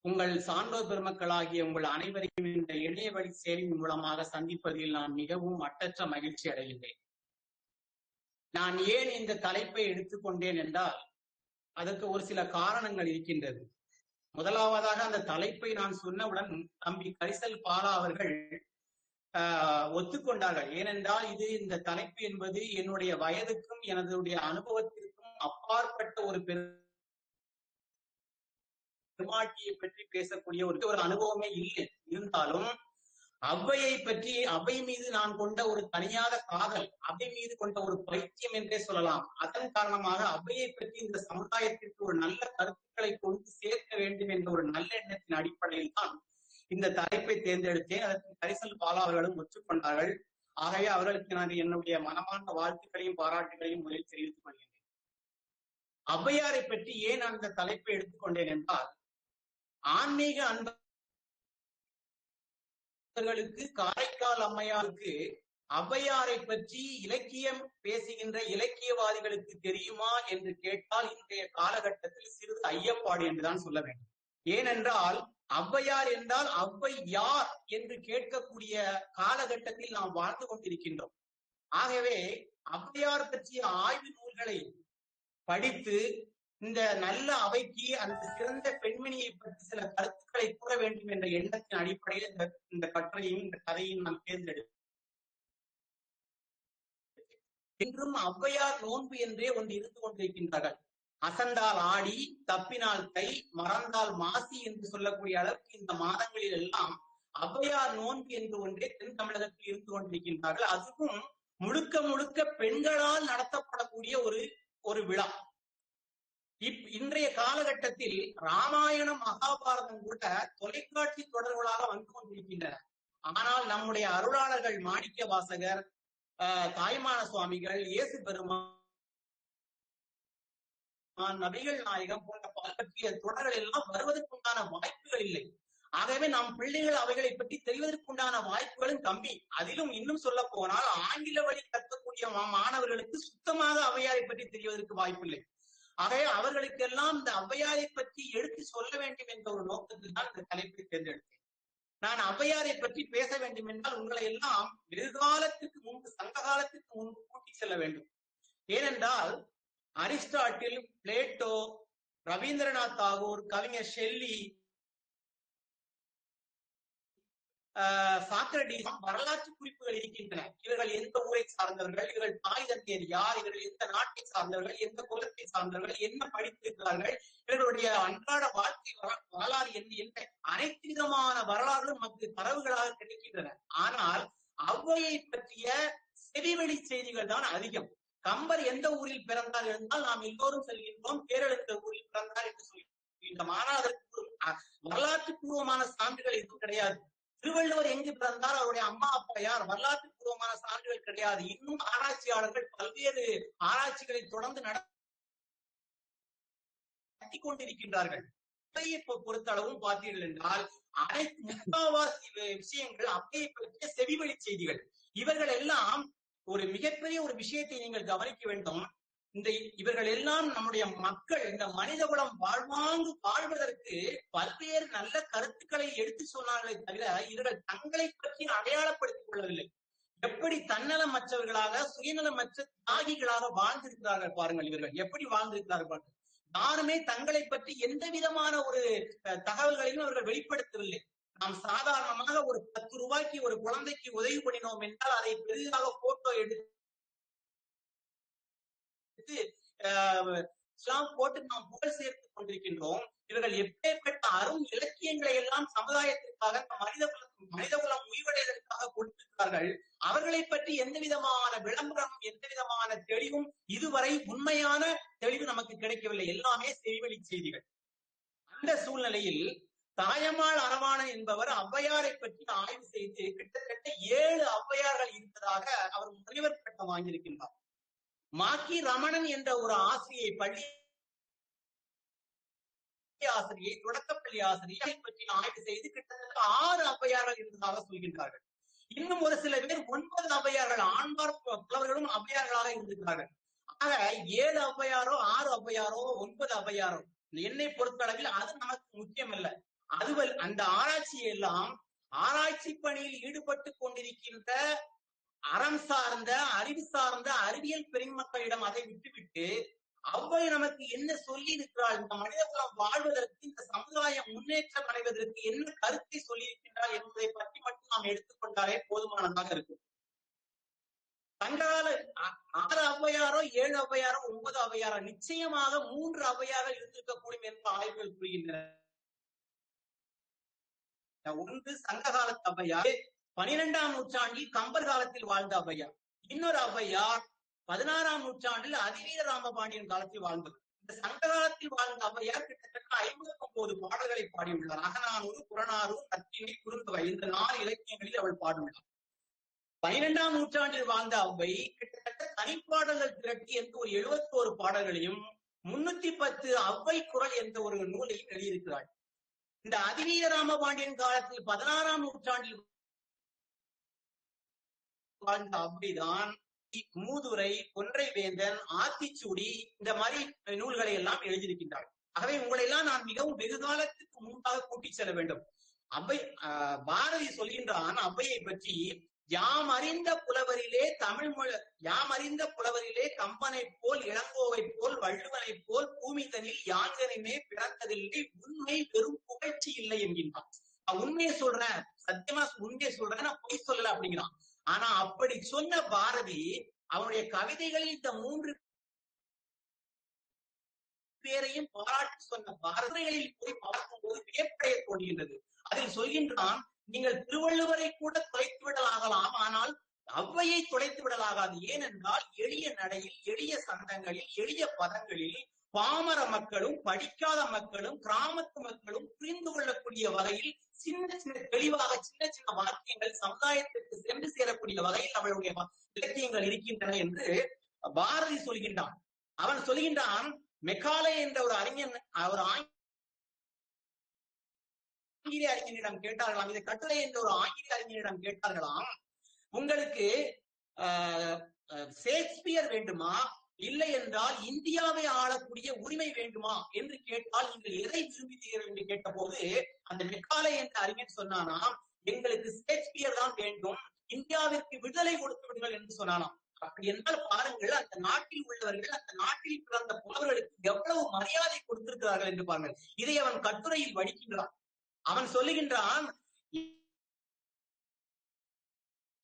உங்கள் சான்றோர் பெருமக்களாகிய உங்கள் அனைவரையும் இந்த இணைய வழி சேவையின் மூலமாக சந்திப்பதில் நான் மிகவும் அட்டற்ற மகிழ்ச்சி அடைகின்றேன். நான் ஏன் இந்த தலைப்பை எடுத்துக்கொண்டேன் என்றால் அதற்கு ஒரு சில காரணங்கள் இருக்கின்றது. முதலாவதாக அந்த தலைப்பை நான் சொன்னவுடன் தம்பி கரிசல் பாலா அவர்கள் ஒத்துக்கொண்டார்கள். ஏனென்றால் இந்த தலைப்பு என்பது என்னுடைய வயதுக்கும் எனதுடைய அனுபவத்திற்கும் அப்பாற்பட்ட ஒரு பெருமாட்டியை பற்றி பேசக்கூடிய ஒரு அனுபவமே இல்லை. இருந்தாலும் ஔவையை பற்றி, அவ்வை மீது நான் கொண்ட ஒரு தனியாத காதல், அவ்வை மீது கொண்ட ஒரு பைத்தியம் என்றே சொல்லலாம். அதன் காரணமாக ஔவையை பற்றி இந்த சமுதாயத்திற்கு ஒரு நல்ல கருத்துக்களை கொண்டு சேர்க்க வேண்டும் என்ற ஒரு நல்ல எண்ணத்தின் அடிப்படையில் தான் இந்த தலைப்பை தேர்ந்தெடுத்தேன். அதற்கு கரிசல் பாலா அவர்களும் ஒற்றுக்கொண்டார்கள். ஆகவே அவர்களுக்கு நான் என்னுடைய மனமார்ந்த வாழ்த்துக்களையும் பாராட்டுகளையும் முதலில் தெரிவித்துக் கொள்கின்றேன். ஔவையாரை பற்றி ஏன் நான் இந்த தலைப்பை எடுத்துக்கொண்டேன் என்றால், ஆன்மீக அன்பர்களுக்கு, காரைக்கால் அம்மையாருக்கு ஔவையாரை பற்றி இலக்கியம் பேசுகின்ற இலக்கியவாதிகளுக்கு தெரியுமா என்று கேட்டால் இன்றைய காலகட்டத்தில் சிறிது ஐயப்பாடு என்றுதான் சொல்ல வேண்டும். ஏனென்றால் ஔவையார் என்றால் ஔவை யார் என்று கேட்கக்கூடிய காலகட்டத்தில் நாம் வாழ்ந்து கொண்டிருக்கின்றோம். ஆகவே ஔவையார் பற்றிய ஆய்வு நூல்களை படித்து இந்த நல்ல அவைக்கு அந்த சிறந்த பெண்மணியை பற்றி சில கருத்துக்களை கூற வேண்டும் என்ற எண்ணத்தின் அடிப்படையில் இந்த கட்டுரையும் இந்த கதையும் நாம் தேர்ந்தெடுத்தோம். இன்றும் ஔவையார் நோன்பு என்றே ஒன்று இருந்து கொண்டிருக்கின்றார்கள். அசந்தால் ஆடி, தப்பினால் தை, மறந்தால் மாசி என்று சொல்லக்கூடிய அளவுக்கு இந்த மாதங்களில் எல்லாம் ஔவையார் நோன்பு என்று ஒன்றே தென் தமிழகத்தில் இருந்து கொண்டிருக்கின்றார்கள். அதுவும் முழுக்க முழுக்க பெண்களால் நடத்தப்படக்கூடிய ஒரு விழா. இன்றைய காலகட்டத்தில் ராமாயணம், மகாபாரதம் கூட தொலைக்காட்சி தொடர்களாக வந்து கொண்டிருக்கின்றன. ஆனால் நம்முடைய அருளாளர்கள் மாணிக்க வாசகர், தாய்மான சுவாமிகள், இயேசு பெருமான், நபிகள் நாயகம் போன்ற பல்வேறு தொடர்கள் எல்லாம் வருவதற்குண்டான வாய்ப்புகள் இல்லை. ஆகவே நம் பிள்ளைகள் அவைகளை பற்றி தெரிவதற்குண்டான வாய்ப்புகளும் கம்மி. அதிலும் இன்னும் சொல்ல போனால் ஆங்கில வழி கற்கக்கூடிய மாணவர்களுக்கு சுத்தமாக ஔவையாரை பற்றி தெரிவதற்கு வாய்ப்பில்லை. ஆகவே அவர்களுக்கெல்லாம் இந்த ஔவையாரை பற்றி எடுத்து சொல்ல வேண்டும் என்ற ஒரு நோக்கத்தில் தான் இந்த தலைப்பை தேர்ந்தெடுத்தேன். நான் ஔவையாரை பற்றி பேச வேண்டும் என்றால் உங்களை எல்லாம் வெகுகாலத்துக்கு முன்பு, சங்க காலத்துக்கு முன்பு கூட்டி செல்ல வேண்டும். ஏனென்றால் அரிஸ்டாட்டில், பிளேட்டோ, ரவீந்திரநாத் தாகூர், கவிஞர் ஷெல்லி, சாக்ரடீஸ் வரலாற்று குறிப்புகள் இருக்கின்றன. இவர்கள் எந்த ஊரை சார்ந்தவர்கள், இவர்கள் தாய் தந்தையர் யார், இவர்கள் எந்த நாட்டை சார்ந்தவர்கள், எந்த குலத்தை சார்ந்தவர்கள், என்ன படித்திருக்கிறார்கள், இவர்களுடைய அன்றாட வாழ்க்கை வரலாறு என்ன அனைத்து விதமான வரலாறுகளும் நமக்கு தரவுகளாக கிடைக்கின்றன. ஆனால் ஔவையை பற்றிய செவிவெளி செய்திகள் தான் அதிகம். கம்பர் எந்த ஊரில் பிறந்தார் என்றால் நாம் எல்லோரும் செல்கின்றோம், கேரள ஊரில் பிறந்தார் என்று சொல்கின்றோம். ஆனால் அதற்கு வரலாற்று பூர்வமான சான்றுகள் எதுவும் கிடையாது. திருவள்ளுவர் எங்கு பிறந்தார், அவருடைய அம்மா அப்பா யார், வரலாற்று பூர்வமான சான்றுகள் கிடையாது. இன்னும் ஆராய்ச்சியாளர்கள் பல்வேறு ஆராய்ச்சிகளை தொடர்ந்து நடத்தி கொண்டிருக்கின்றார்கள். பொறுத்தளவும் பார்த்தீர்கள் என்றால் அனைத்து முக்காவாசி விஷயங்கள் ஔவையை பற்றிய செவிவழி செய்திகள். இவர்கள் எல்லாம் ஒரு மிகப்பெரிய ஒரு விஷயத்தை நீங்கள் கவனிக்க வேண்டும். இவர்கள் எல்லாம் நம்முடைய மக்கள், இந்த மனித குலம் வாழ்வதற்கு பல்வேறு நல்ல கருத்துக்களை எடுத்து சொன்னார்களே தவிர இவர்கள் தங்களை பற்றி அடையாளப்படுத்திக் கொள்ளவில்லை. எப்படி தன்னலமற்றவர்களாக, சுயநலமற்ற தியாகிகளாக வாழ்ந்திருக்கிறார்கள் பாருங்கள். இவர்கள் எப்படி வாழ்ந்திருக்கிறார்கள். யாருமே தங்களை பற்றி எந்த விதமான ஒரு தகவல்களையும் அவர்கள் வெளிப்படுத்தவில்லை. நாம் சாதாரணமாக ஒரு 10 ரூபாய்க்கு ஒரு குழந்தைக்கு உதவி பண்ணினோம் என்றால் அதை பெரிதாக போட்டோ எடுத்து போட்டு நாம் புகழ் சேர்த்துக் கொண்டிருக்கின்றோம். இவர்கள் எப்பேற்பட்ட அரும் இலக்கியங்களை எல்லாம் சமுதாயத்திற்காக, மனிதகுலம் உய்வடைவதற்காக கொடுத்திருக்கிறார்கள். அவர்களை பற்றி எந்த விதமான விளம்பரமும், எந்த விதமான தெளிவும், இதுவரை உண்மையான தெளிவு நமக்கு கிடைக்கவில்லை. எல்லாமே செவிவழி செய்திகள். அந்த சூழ்நிலையில் தாயம்மாள் அரவாணன் என்பவர் ஔவையாரை பற்றி ஆய்வு செய்து கிட்டத்தட்ட 7 ஔவையார்கள் இருப்பதாக அவர் முனைவர் பட்டம் வாங்கியிருக்கின்றார். மாக்கி ரமணன் என்ற ஒரு ஆசிரியை, பள்ளி ஆசிரியை, தொடக்கப்பள்ளி ஆசிரியை பற்றி ஆய்வு செய்து கிட்டத்தட்ட 6 ஔவையார்கள் இருந்ததாக சொல்கின்றார்கள். இன்னும் ஒரு சில பேர் 9 ஔவையார்கள், ஆண்பார் புலவர்களும் ஔவையார்களாக இருந்திருக்கிறார்கள். ஆக 7 ஔவையாரோ, 6 ஔவையாரோ, 9 ஔவையாரோ, என்னை பொறுத்தளவில் அது நமக்கு முக்கியம் அல்ல. அதுவல் அந்த ஆராய்ச்சியை எல்லாம் ஆராய்ச்சி பணியில் ஈடுபட்டு கொண்டிருக்கின்ற அறம் சார்ந்த அறிவு சார்ந்த அறிவியல் பெருமக்களிடம் அதை விட்டுவிட்டு அவ்வை நமக்கு என்ன சொல்லி இருக்கிறாள், இந்த மனித குலம் வாழ்வதற்கு, இந்த சமுதாயம் முன்னேற்றம் அடைவதற்கு என்ன கருத்தை சொல்லி இருக்கின்றார் என்பதை பற்றி மட்டும் நாம் எடுத்துக்கொண்டாலே போதுமானதாக இருக்கும். சங்ககால 6 ஔவையாரோ 7 ஔவையாரோ 9 ஔவையாரோ நிச்சயமாக 3 ஔவையார்கள் இருந்திருக்கக்கூடும் என்று ஆய்வுகள் கூறுகின்றன. ஒன்று சங்ககாலத்து ஔவையார், 12ஆம் நூற்றாண்டில் கம்பர் காலத்தில் வாழ்ந்த ஔவையார். இன்னொரு ஔவையார் 16ஆம் நூற்றாண்டில் அதிவீர ராமபாண்டியன் காலத்தில் வாழ்ந்தவர். இந்த சங்க காலத்தில் வாழ்ந்த ஔவையார் கிட்டத்தட்ட 59 பாடல்களை பாடியுள்ளார். அகநானூறு, புறநானூறு, நற்றிணை, குறுந்தொகை இந்த 4 இலக்கியங்களில் அவள் பாடியுள்ளார். 12ஆம் நூற்றாண்டில் வாழ்ந்த ஔவை கிட்டத்தட்ட தனிப்பாடல்கள் திரட்டி என்று ஒரு 71 பாடல்களையும் 310 ஔவை குறள் என்ற ஒரு நூலையும் எழுதியிருக்கிறாள். இந்த அதிவீர ராமபாண்டியன் காலத்தில் 16ஆம் நூற்றாண்டில் வாழ்ந்த ஔவைதான் மூதுரை, கொன்றை வேந்தன், ஆத்திச்சூடி இந்த மாதிரி நூல்களை எல்லாம் எழுதியிருக்கின்றார். ஆகவே உங்களை எல்லாம் நான் மிகவும் வெகு காலத்துக்கு முன்பாக கூட்டிச் செல்ல வேண்டும். ஔவை பாரதி சொல்கின்றான் ஔவையை பற்றி, யாம் அறிந்த புலவரிலே யாம் அறிந்த புலவரிலே கம்பனை போல், இளங்கோவை போல், வள்ளுவனை போல் பூமிதனில் யாங்கனமே பிறந்ததில்லை, உண்மை பெரும் புகழ்ச்சி இல்லை என்கின்றான். உண்மையை சொல்றேன், சத்தியமா உண்மையை சொல்றேன், நான் பொய் சொல்லல அப்படிங்கிறான். ஆனா அப்படி சொன்ன பாரதி அவனுடைய கவிதைகளில் இந்த 3 பேரையும் பாராட்டி சொன்ன பாரதிகளில் போய் பார்க்கும்போது வியப்படைய தோன்றுகின்றது. அதில் சொல்கின்றான், நீங்கள் திருவள்ளுவரை கூட தொலைத்து விடலாகலாம், ஆனால் ஔவையை தொலைத்து விடலாகாது. ஏனென்றால் எளிய நடையில், எளிய சந்தங்களில், எளிய பதங்களில் பாமர மக்களும் படிக்காத மக்களும் கிராமத்து மக்களும் புரிந்து கொள்ளக்கூடிய வகையில் சின்ன சின்ன தெளிவாக சின்ன சின்ன வாக்கியங்கள் சமுதாயத்திற்கு சென்று சேரக்கூடிய வகையில் அவளுடைய இலக்கியங்கள் இருக்கின்றன என்று பாரதி சொல்கின்றான். அவன் சொல்கின்றான், மெக்காலே என்ற ஒரு அறிஞன், ஒரு ஆங்கில அறிஞனிடம் கேட்டார்களாம், இதை கட்டுரை என்ற ஒரு ஆங்கில அறிஞனிடம் கேட்டார்களாம், உங்களுக்கு ஷேக்ஸ்பியர் வேண்டுமா, இல்லை என்றால் இந்தியாவை ஆளக்கூடிய உரிமை வேண்டுமா என்று கேட்டால் நீங்கள் எதை விரும்புகிறீர்கள் என்று கேட்ட போது அந்த மெக்காலே என்ற அறிஞர் சொன்னானாம், எங்களுக்கு ஷேக்ஸ்பியர் தான் வேண்டும், இந்தியாவிற்கு விடுதலை கொடுத்து விடுங்கள் என்று சொன்னானாம். அப்படி என்றால் பாருங்கள், அந்த நாட்டில் உள்ளவர்கள், அந்த நாட்டில் பிறந்த புலவர்களுக்கு எவ்வளவு மரியாதை கொடுத்திருக்கிறார்கள் என்று பாருங்கள். இதை அவன் கட்டுரையில் வடிக்கின்றான். அவன் சொல்லுகின்றான்,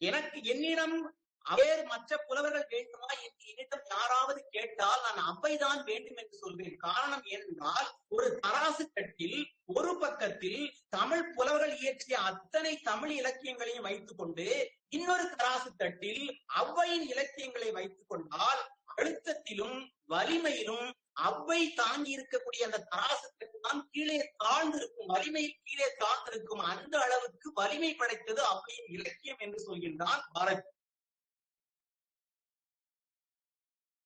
எனக்கு என்னிடம் வேறு மற்ற புலவர்கள் வேண்டுமா என்று என்னிடம் யாராவது கேட்டால் நான் ஔவைதான் வேண்டும் என்று சொல்வேன். காரணம் ஏனென்றால் ஒரு தராசு கட்டில் ஒரு பக்கத்தில் தமிழ் புலவர்கள் இயற்றிய அத்தனை தமிழ் இலக்கியங்களையும் வைத்துக் கொண்டு இன்னொரு தராசு தட்டில் ஔவையின் இலக்கியங்களை வைத்துக் கொண்டால் அழுத்தத்திலும் வலிமையிலும் ஔவை தாங்கி இருக்கக்கூடிய அந்த தராசு தான் கீழே தாழ்ந்திருக்கும், வலிமையில் கீழே தாழ்ந்திருக்கும். அந்த அளவுக்கு வலிமை படைத்தது ஔவையின் இலக்கியம் என்று சொல்கின்றான் பாரதி.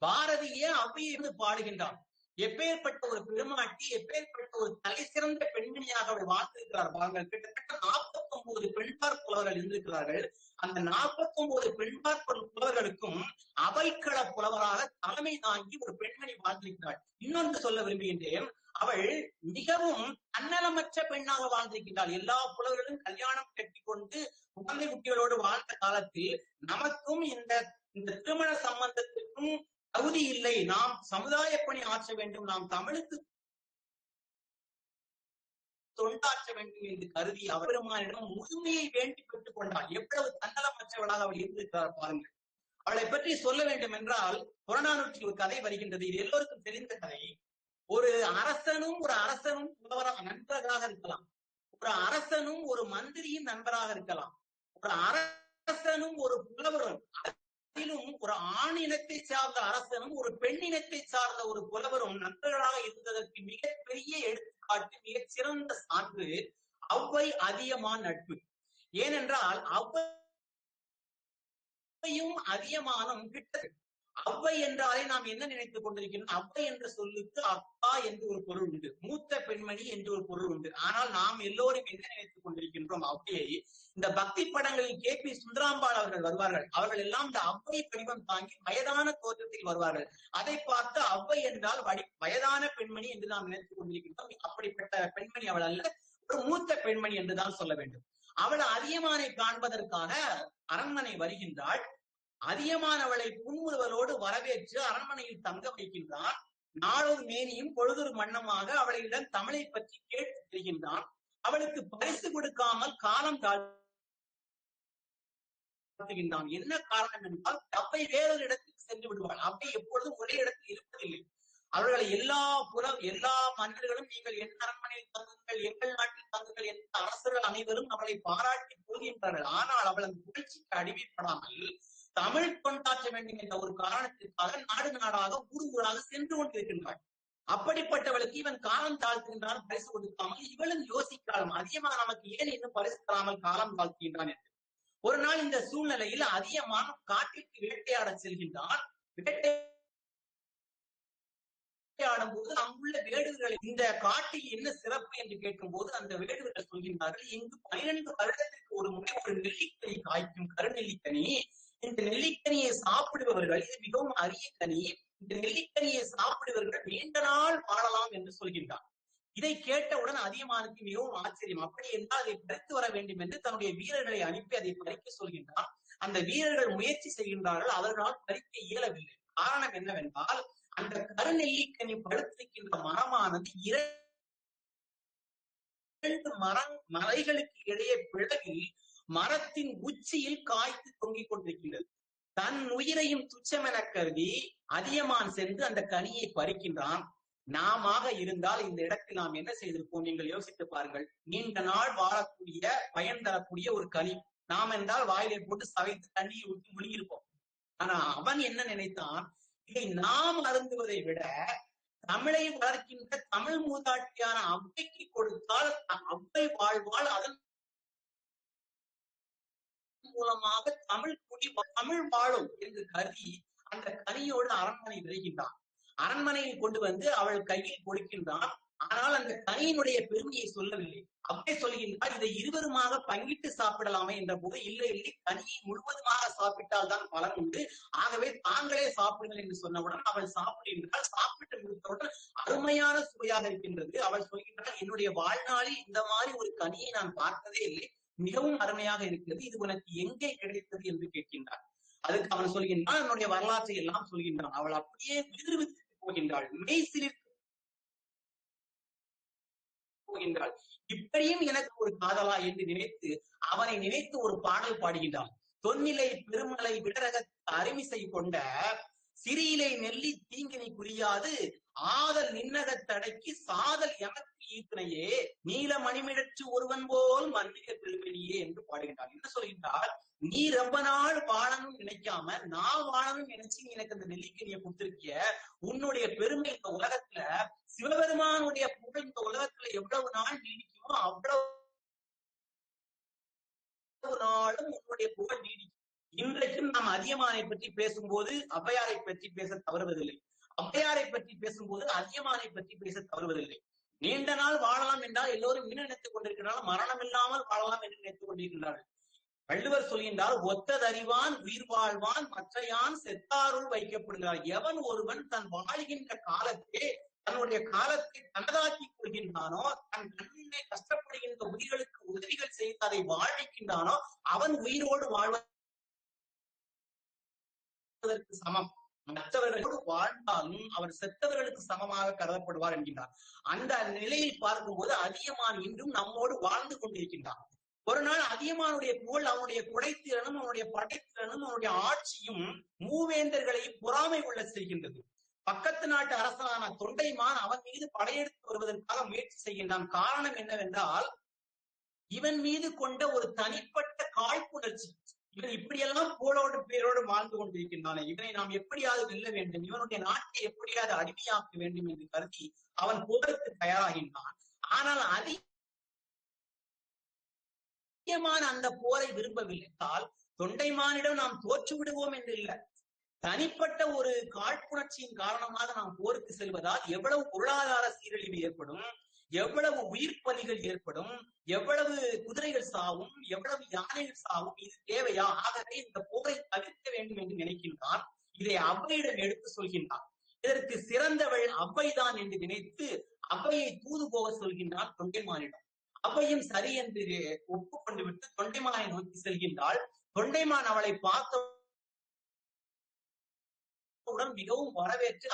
பாரதியே ஔவையை பாடுகின்றான். எப்பேற்பட்ட ஒரு பெருமாட்டி, எப்பேற்பட்ட ஒரு தலை சிறந்த பெண்மணியாக அவள் வாழ்ந்திருக்கிறார் பாருங்கள். கிட்டத்தட்ட 49 பெண்பார் புலவர்கள் இருந்திருக்கிறார்கள். அந்த 49 பெண்பார் புலவர்களுக்கும் அவைக்கள புலவராக தலைமை தாங்கி ஒரு பெண்மணி வாழ்ந்திருக்கிறாள். இன்னொன்று சொல்ல விரும்புகின்றேன், அவள் மிகவும் தன்னலமற்ற பெண்ணாக வாழ்ந்திருக்கின்றாள். எல்லா புலவர்களும் கல்யாணம் கட்டி கொண்டு குழந்தை குட்டிகளோடு வாழ்ந்த காலத்தில் நமக்கும் இந்த திருமண சம்பந்தத்திற்கும் தகுதி இல்லை, நாம் சமுதாய பணி ஆற்ற வேண்டும், நாம் தமிழுக்கு தொண்டாற்ற வேண்டும் என்று கருதி அவருமானிடம் முழுமையை வேண்டி பெற்றுக் கொண்டாள். எவ்வளவு தன்னலமற்றவளாக அவள் இருந்திருக்கிறார் பாருங்கள். அவளை பற்றி சொல்ல வேண்டும் என்றால் புறநானூற்றில் ஒரு கதை வருகின்றது. இது எல்லோருக்கும் தெரிந்த கதை. ஒரு அரசனும் புலவராக நண்பராக இருக்கலாம், ஒரு அரசனும் ஒரு மந்திரியும் நண்பராக இருக்கலாம், ஒரு அரசனும் ஒரு புலவரும், ஒரு ஆண் இனத்தை சார்ந்த அரசனும் ஒரு பெண் இனத்தை சார்ந்த ஒரு புலவரும் நண்பர்களாக இருந்ததற்கு மிகப்பெரிய எடுத்துக்காட்டு, மிகச் சிறந்த சான்று ஔவை அதியமான் நட்பு. ஏனென்றால் ஔவையும் அதியமானும் கிட்ட ஔவை என்றாலே நாம் என்ன நினைத்துக் கொண்டிருக்கிறோம்? ஔவை என்ற சொல்லுக்கு அப்பா என்று ஒரு பொருள் உண்டு, மூத்த பெண்மணி என்று ஒரு பொருள் உண்டு. ஆனால் நாம் எல்லோரும் என்ன நினைத்துக் கொண்டிருக்கின்றோம்? ஔவையை இந்த பக்தி படங்களில் KP சுந்தராம்பாள் அவர்கள் வருவார்கள். அவர்கள் எல்லாம் இந்த ஔவை வடிவம் தாங்கி வயதான தோற்றத்தில் வருவார்கள். அதை பார்த்து ஔவை என்றால் வயதான பெண்மணி என்று நாம் நினைத்துக் கொண்டிருக்கின்றோம். அப்படிப்பட்ட பெண்மணி அவள் அல்ல. ஒரு மூத்த பெண்மணி என்றுதான் சொல்ல வேண்டும். அவள் அதியமானை காண்பதற்காக அரண்மனை வருகின்றாள். அதியமான் அவளை புன்முறுவலோடு வரவேற்று அரண்மனையில் தங்க வைக்கின்றான். நாளொரு மேனியும் பொழுதொரு மன்னமாக அவளிடம் தமிழை பற்றி கேட்டு தெரிகின்றான். அவளுக்கு பரிசு கொடுக்காமல் காலம் தாழ்த்துகின்றான். என்ன காரணம் என்றால் அவ்வை வேறொரு இடத்துக்கு சென்று விடுவாள். அவ்வை எப்பொழுதும் ஒரே இடத்தில் இருப்பதில்லை. அவர்களை எல்லா மன்னர்களும் நீங்கள் என் அரண்மனையில் தங்குங்கள், எங்கள் நாட்டில் தங்குங்கள் என்ற அரசர்கள் அனைவரும் அவளை பாராட்டி போகின்றார்கள். ஆனால் அவள் அந்த புகழ்ச்சிக்கு அடிமைப்படாமல் தமிழ் கொண்டாற்ற வேண்டும் என்ற ஒரு காரணத்திற்காக நாடு நாடாக ஊர் ஊராக சென்று கொண்டிருக்கின்றாள். அப்படிப்பட்டவளுக்கு இவன் காலம் தாழ்த்துகின்றான், பரிசு கொடுக்காமல். இவளும் யோசிக்கலாம், அதியமான் நமக்கு ஏன் இன்னும் பரிசு தராமல் காலம் தாழ்த்துகின்றான் என்று. ஒரு நாள் இந்த சூழ்நிலையில் அதியமான் காட்டிற்கு வேட்டையாட செல்கின்றான். வேட்டையாடும் போது அங்குள்ள வேடுவர்களை இந்த காட்டில் என்ன சிறப்பு என்று கேட்கும் போது அந்த வேடுவர்கள் சொல்கின்றார்கள், இங்கு 12 வருடத்திற்கு ஒரு முறை ஒரு நெல்லிக்கனி காய்க்கும், கருநெல்லிக்கனி. இந்த நெல்லிக்கனியை சாப்பிடுபவர்கள், இது மிகவும் அரிய கனி, இந்த நெல்லிக்கனியை சாப்பிடுபவர்கள் நீண்ட நாள் வாழலாம் என்று சொல்கின்றார். இதை கேட்டவுடன் அதியமானுக்கு மிகவும் ஆச்சரியம். அப்படி என்றால் அதை பறித்து வர வேண்டும் என்று தன்னுடைய வீரர்களை அனுப்பி அதை பறிக்க சொல்கின்றார். அந்த வீரர்கள் முயற்சி செய்கின்றார்கள், அவர்களால் பறிக்க இயலவில்லை. காரணம் என்னவென்றால் அந்த கருநெல்லிக்கனி படுத்திருக்கின்ற மரமானது 2 மலைகளுக்கு இடையே பிளவி மரத்தின் உச்சியில் காய்த்து தொங்கிக் கொண்டிருக்கின்றது. தன் உயிரையும் துச்சமென கருதி அதியமான் சென்று அந்த கனியை பறிக்கின்றான். நாமாக இருந்தால் இந்த இடத்தில் நாம் என்ன செய்திருப்போம் நீங்கள் யோசித்து பாருங்கள். நீண்ட நாள் வாழக்கூடிய பயன் தரக்கூடிய ஒரு கனி, நாம் என்றால் வாயிலை போட்டு சவைத்து தண்ணியை ஊற்றி முழுகியிருப்போம். ஆனா அவன் என்ன நினைத்தான், இதை நாம் அருந்துவதை விட தமிழை வளர்க்கின்ற தமிழ் மூதாட்டியான அவ்வைக்கு கொடுத்தால் அவ்வை வாழ்வாள், அதன் மூலமாக தமிழ் வாழும் என்று கருதி அந்த கனியோடு அரண்மனை விரைகின்றான். அரண்மனையில் கொண்டு வந்து அவள் கையில் கொடுக்கின்றான். ஆனால் அந்த கனியினுடைய பெருமையை சொல்லவில்லை. அவ்வை சொல்கின்றால் இதை இருவருமாக பங்கிட்டு சாப்பிடலாமே என்ற போது, இல்லை இல்லை, கனியை முழுவதுமாக சாப்பிட்டால் தான் பலன் உண்டு, ஆகவே தாங்களே சாப்பிடுங்கள் என்று சொன்னவுடன் அவள் சாப்பிடுகின்றாள். சாப்பிட்டு முடித்தவுடன் அருமையான சுவையாக இருக்கின்றது. அவள் சொல்கின்றாள், என்னுடைய வாழ்நாளில் இந்த மாதிரி ஒரு கனியை நான் பார்த்ததே இல்லை, மிகவும் அருமையாக இருக்கிறது, இது உனக்கு எங்கே கிடைத்தது என்று கேட்கின்றார். அதுக்கு அவன் சொல்கின்றான், என்னுடைய வரலாற்றை எல்லாம் சொல்கின்றான். அவள் அப்படியே விதிர்வித்து போகின்றாள், மெய்சிலிர்த்து போகின்றாள். இப்படியும் எனக்கு ஒரு காதலா என்று நினைத்து அவனை நினைத்து ஒரு பாடல் பாடுகின்றான். தொன்னிலை பெருமலை விடரக அருமிசை கொண்ட சிறியிலை நெல்லி தீங்கினை புரியாது ஆதல் நின்னகத்தடக்கி சாதல் எமக்கு ஈத்தனையே நீல மணிமிடற்று ஒருவன் போல் மன்னிக பெருமணியே என்று பாடுகின்றார். என்ன சொல்கின்றார், நீ ரொம்ப நாள் வாழணும் நினைக்காம நான் வாழணும் நினைச்சு நீ எனக்கு அந்த நெல்லிக்கனியை கொடுத்திருக்கிய, உன்னுடைய பெருமை இந்த உலகத்துல, சிவபெருமானுடைய புகழ் இந்த உலகத்துல எவ்வளவு நாள் நீடிக்குமோ அவ்வளவு நாளும் உன்னுடைய புகழ் நீடிக்கும். இன்றைக்கும் நாம் அதியமானை பற்றி பேசும்போது ஔவையாரை பற்றி பேச தவறுவதில்லை, ஔவையாரை பற்றி பேசும்போது அதியமானை பற்றி பேச தவறுவதில்லை. நீண்ட நாள் வாழலாம் என்றால் எல்லோரும் என்ன நினைத்துக் கொண்டிருக்கிறார்கள், மரணம் இல்லாமல் வாழலாம் என்று நினைத்துக் கொண்டிருக்கிறார்கள். வள்ளுவர் சொல்கின்றால், ஒத்ததறிவான் உயிர் வாழ்வான் மற்றையான் செத்தாருள் வைக்கப்படுகிறார். எவன் ஒருவன் தன் வாழ்கின்ற காலத்தே தன்னுடைய காலத்தை தனதாக்கிக் கொள்கின்றானோ, தன் கண்ணிலே கஷ்டப்படுகின்ற உயிர்களுக்கு உதவிகள் செய்து அதை வாழ்விக்கின்றானோ அவன் உயிரோடு வாழ்வதற்கு சமம். மற்றவர்களோடு வாழ்ந்தாலும் அவர் செத்தவர்களுக்கு சமமாக கருதப்படுவார் என்கின்றார். அந்த நிலையில் பார்க்கும்போது அதியமான் இன்றும் நம்மோடு வாழ்ந்து கொண்டிருக்கின்றான். ஒரு நாள் அதியமானுடைய புகழ், அவனுடைய குடைத்திறனும் அவனுடைய படைத்திறனும் அவனுடைய ஆட்சியும் மூவேந்தர்களை பொறாமை கொள்ள செய்கின்றது. பக்கத்து நாட்டு அரசனான தொண்டைமான் அவன் மீது படையெடுத்து வருவதற்காக முயற்சி செய்கின்றான். காரணம் என்னவென்றால், இவன் மீது கொண்ட ஒரு தனிப்பட்ட காழ்ப்புணர்ச்சி. இவன் இப்படியெல்லாம் புகழோடு பேரோடு வாழ்ந்து கொண்டிருக்கின்றானே, இவனை நாம் எப்படியாவது வெல்ல வேண்டும், இவனுடைய நாட்டை எப்படியாவது அடிமையாக்க வேண்டும் என்று கருதி அவன் போருக்கு தயாராகின்றான். ஆனால் அதிகமான அந்த போரை விரும்பவில்லை. தொண்டைமானிடம் நாம் தோற்று விடுவோம் என்று இல்லை, தனிப்பட்ட ஒரு காழ்ப்புணர்ச்சியின் காரணமாக நாம் போருக்கு செல்வதால் எவ்வளவு பொருளாதார சீரழிவு ஏற்படும், எவ்வளவு உயிர் பலிகள் ஏற்படும், எவ்வளவு குதிரைகள் சாவும், எவ்வளவு யானைகள் சாவும், இது தேவையா? ஆகவே இந்த போரை தவிர்க்க வேண்டும் என்று நினைக்கின்றான். இதை அவ்வையிடம் எடுத்து சொல்கின்றான். இதற்கு சிறந்தவள் அவ்வைதான் என்று நினைத்து அவ்வையை தூது போக சொல்கின்றான் தொண்டைமானிடம். அவையும் சரி என்று ஒப்புக்கொண்டு விட்டு தொண்டைமானை நோக்கி செல்கின்றாள். தொண்டைமான் அவளை பார்த்தவுடன் மிகவும் வரவேற்று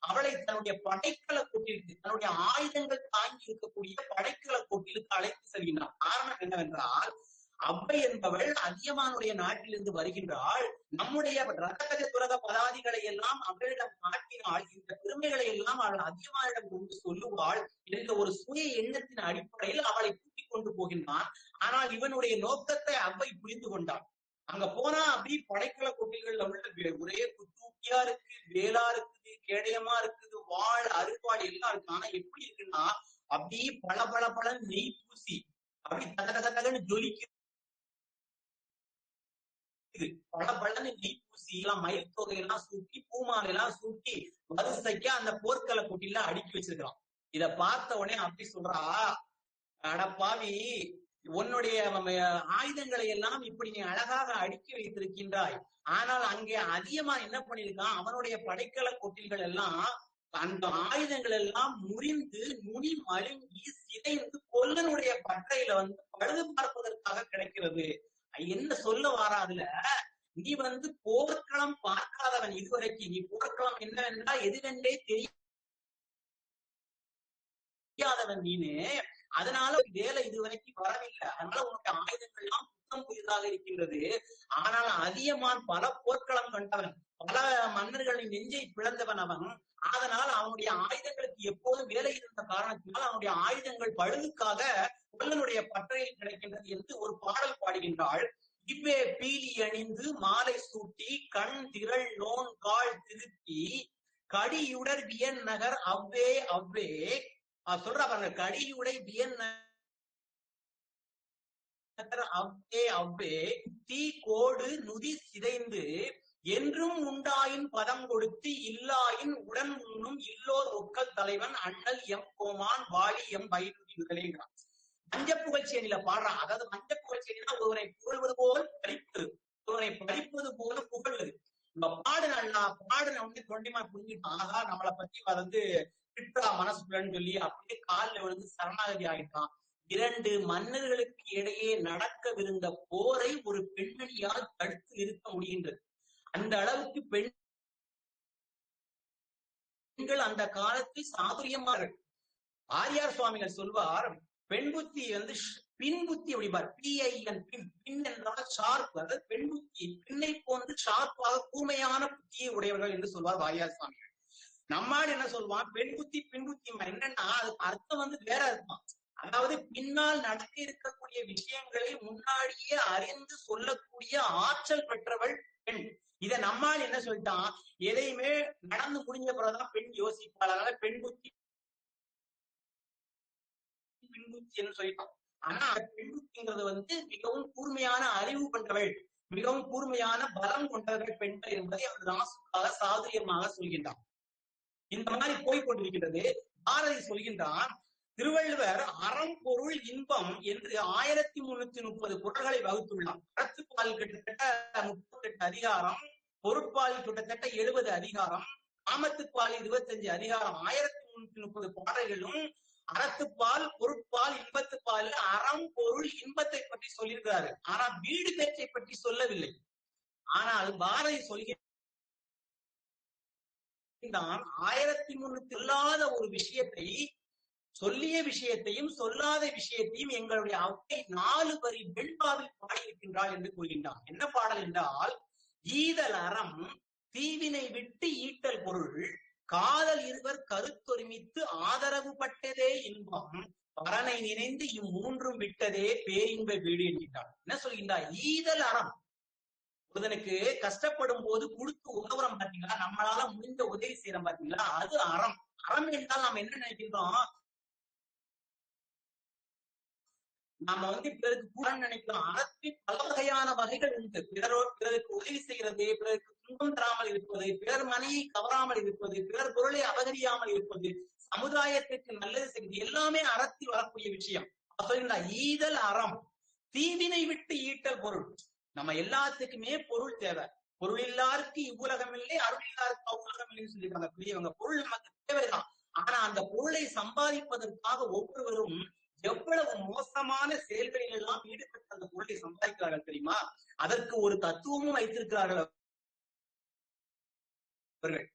அவளை தன்னுடைய படைக்கல கோட்டிற்கு, தன்னுடைய ஆயுதங்கள் தாங்கி இருக்கக்கூடிய படைக்கல கோட்டிற்கு அழைத்து செல்கின்றார். காரணம் என்னவென்றால், அவ்வை என்பவள் அதியமானுடைய நாட்டிலிருந்து வருகின்றாள். நம்முடைய ரதகஜ துரக பதாதிகளை எல்லாம் அவளிடம் காட்டினால் இந்த பெருமைகளை எல்லாம் அவள் அதியமானிடம் கொண்டு சொல்லுவாள் என்ற ஒரு சுய எண்ணத்தின் அடிப்படையில் அவளை கூட்டிக் கொண்டு போகின்றான். ஆனால் இவனுடைய நோக்கத்தை அவ்வை புரிந்து கொண்டாள். அங்க போனா அப்படி படைக்கல கோட்டில்கள் உள்ள ஒரே தூக்கியா இருக்கு, வேலா இருக்குது, கேடயமா இருக்குது, வாழ் அறுவாள் எல்லாம் இருக்கு. ஆனா எப்படி இருக்குன்னா, அப்படி பல பல பல நெய் பூசி அப்படி தகன்னு ஜொலிக்கு பல பலன்னு நெய் பூசி எல்லாம் மயில் தொகையெல்லாம் சூட்டி பூமாலை எல்லாம் சூட்டி வரிசைக்கா அந்த போர்க்கள கோட்டில அடுக்கி வச்சிருக்கிறான். இத பார்த்த உடனே அப்படி சொல்றா, அடப்பாவி, உன்னுடைய ஆயுதங்களை எல்லாம் இப்படி நீ அழகாக அடுக்கி வைத்திருக்கின்றாய். ஆனால் அங்கே அதிகமா என்ன பண்ணிருக்கான், அவனுடைய படைக்கல கொட்டில்கள் எல்லாம் அந்த ஆயுதங்கள் எல்லாம் முறிந்து நுனி மழுங்கி சிதைந்து கொல்லனுடைய பற்றையில பழுது பார்ப்பதற்காக கிடைக்கிறது. என்ன சொல்ல வாராதுல, நீ போர்க்களம் பார்க்காதவன் இதுவரைக்கும். நீ போர்க்களம் என்னவென்றால் எதுவென்றே தெரியாதவன் நீனு. அதனால வேலை இதுவரைக்கும் வரவில்லை. அதனால உன்னுடைய ஆயுதங்கள் எல்லாம் புத்தம் புதிதாக இருக்கின்றது. ஆனால் அதியமான் பல போர்க்களம் கண்டவன், பல மன்னர்களின் நெஞ்சை பிளந்தவன் அவன். அதனால் அவனுடைய ஆயுதங்களுக்கு எப்போதும் வேலை இருந்த காரணத்தினால் அவனுடைய ஆயுதங்கள் பழுதுக்காக கொல்லனுடைய பற்றையில் கிடைக்கின்றது என்று ஒரு பாடல் பாடுகின்றாள். இவ்வே பீலி அணிந்து மாலை சூட்டி கண் திரள் நோன் கால் திருத்தி கடியுடர் வியன் நகர் அவ்வே அவ்வே சொல்ற பாருங்க, கடியுடை வியன் நகர் அவ்வே அவ்வே தீ கோடு நுதி சிதைந்து என்றும் உண்டாயின் பதம் கொடுத்து இல்லாயின் உடன் உண்ணும் இல்லோர் ஒக்கல் தலைவன் அண்ணல் எம் கோமான் வாழி எம் பயிலுதி விளைகிறான். மஞ்ச புகழ்ச்சியணில பாடுறான். அதாவது மஞ்ச புகழ்ச்சியணினா ஒருவரை புகழ்வது போல் படிப்பது, ஒருவரை படிப்பது போல புகழ்வது. நம்ம பாடுனா பாடுன உடனே தொண்டிமா புரிஞ்சுட்டான், ஆகா நம்மளை பத்தி திட்டா மனசுலன்னு சொல்லி அப்படியே காலில் விழுந்து சரணாகதி ஆகிட்டான். 2 மன்னர்களுக்கு இடையே நடக்கவிருந்த போரை ஒரு பெண்மணியால் தடுத்து நிறுத்த முடிகின்றது. அந்த அளவுக்கு பெண்கள் அந்த காலத்தில் சாதுரியமார்கள். ஆரியார் சுவாமிகள் சொல்வார், பெண் புத்தி பின் புத்தி அப்படிப்பார். பின் பின் என்றால் ஷார்ப். அதாவது பெண் புத்தி பின்னை போன்று ஷார்ப்பாக கூர்மையான புத்தியை உடையவர்கள் என்று சொல்வார் வாரியார் சுவாமிகள். நம்மாடு என்ன சொல்வான், பெண் புத்தி பின் புத்தி என்னன்னா அதுக்கு அர்த்தம் வேற அர்த்தம். அதாவது பின்னால் நடக்க இருக்கக்கூடிய விஷயங்களை முன்னாடியே அறிந்து சொல்லக்கூடிய ஆற்றல் பெற்றவள் பெண். இத நம்மால் என்ன சொல்லிட்டான், எதையுமே நடந்து முடிஞ்ச பிறகுதான் பெண் யோசிப்பாள். அதனால பெண் புத்தி பின் புத்தின்னு சொல்லிட்டான். ஆனா பெண் புத்திங்கிறது மிகவும் கூர்மையான அறிவு கொண்டவள், மிகவும் கூர்மையான பலம் கொண்டவர்கள் பெண்கள் என்பதை அவர் ராசுக்காக சாதுரியமாக சொல்கின்றான். இந்த மாதிரி போய்கொண்டிருக்கிறது. பாரதி சொல்கின்றான், திருவள்ளுவர் அறம் பொருள் இன்பம் என்று 1330 குறள்களை வகுத்துள்ளார். அறத்துப்பால் கிட்டத்தட்ட 38 அதிகாரம், பொருட்பால் கிட்டத்தட்ட 70 அதிகாரம், காமத்துப்பால் 25 அதிகாரம், 1330 பாடல்களும் அறத்துப்பால் பொருட்பால் இன்பத்துப்பால் அறம் பொருள் இன்பத்தை பற்றி சொல்லியிருக்கிறாரு. ஆனா வீடு பேச்சை பற்றி சொல்லவில்லை. ஆனால் பாரதி சொல்கிறான், 1300 இல்லாத ஒரு விஷயத்தை, சொல்லிய விஷயத்தையும் சொல்லாத விஷயத்தையும் எங்களுடைய அவ்வை 4 வரி வெண்பாவில் பாடியிருக்கின்றாள் என்று கூறுகின்றான். என்ன பாடல் என்றால், ஈதல் அறம் தீவினை விட்டு ஈட்டல் பொருள் காதல் இருவர் கருத்தொருமித்து ஆதரவு பட்டதே இன்பம் பரனை நினைந்து இம்மூன்றும் விட்டதே பேரின்ப வீடு என்கின்றார். என்ன சொல்கின்றார், ஈதல் அறம். ஒருவனுக்கு கஷ்டப்படும் போது கொடுத்து உதவுறோம் பாத்தீங்களா, நம்மளால முடிந்த உதவி செய்யறோம் பாத்தீங்களா, அது அறம். அறம் என்றால் நாம் என்ன நினைக்கின்றோம், நாம பிறருக்கு கூட நினைக்கிறோம். அறத்தின் பல வகையான வகைகள் உண்டு. பிறருக்கு உதவி செய்கிறது, பிறருக்கு துன்பம் தராமல் இருப்பது, பிறர் மனையை கவராமல் இருப்பது, பிறர் பொருளை அபகரியாமல் இருப்பது, சமுதாயத்திற்கு நல்லது செய்வது, எல்லாமே அறத்தில் வரக்கூடிய விஷயம். ஈதல் அறம் தீவினை விட்டு ஈட்டல் பொருள். நம்ம எல்லாத்துக்குமே பொருள் தேவை. பொருள் இல்லாருக்கு இவ்வுலகம் இல்லை, அருள் இல்லாருக்கு அவ்வுலகம் இல்லைன்னு சொல்லியிருக்காங்க பெரியவங்க. பொருள் நமக்கு தேவைதான். ஆனா அந்த பொருளை சம்பாதிப்பதற்காக ஒவ்வொருவரும் எவ்வளவு மோசமான செயல்களில் எல்லாம் ஈடுபட்டு அந்த பொருளை சம்பாதிக்கிறார்கள் தெரியுமா? அதற்கு ஒரு தத்துவமும் வைத்திருக்கிறார்கள் அவர்கள்.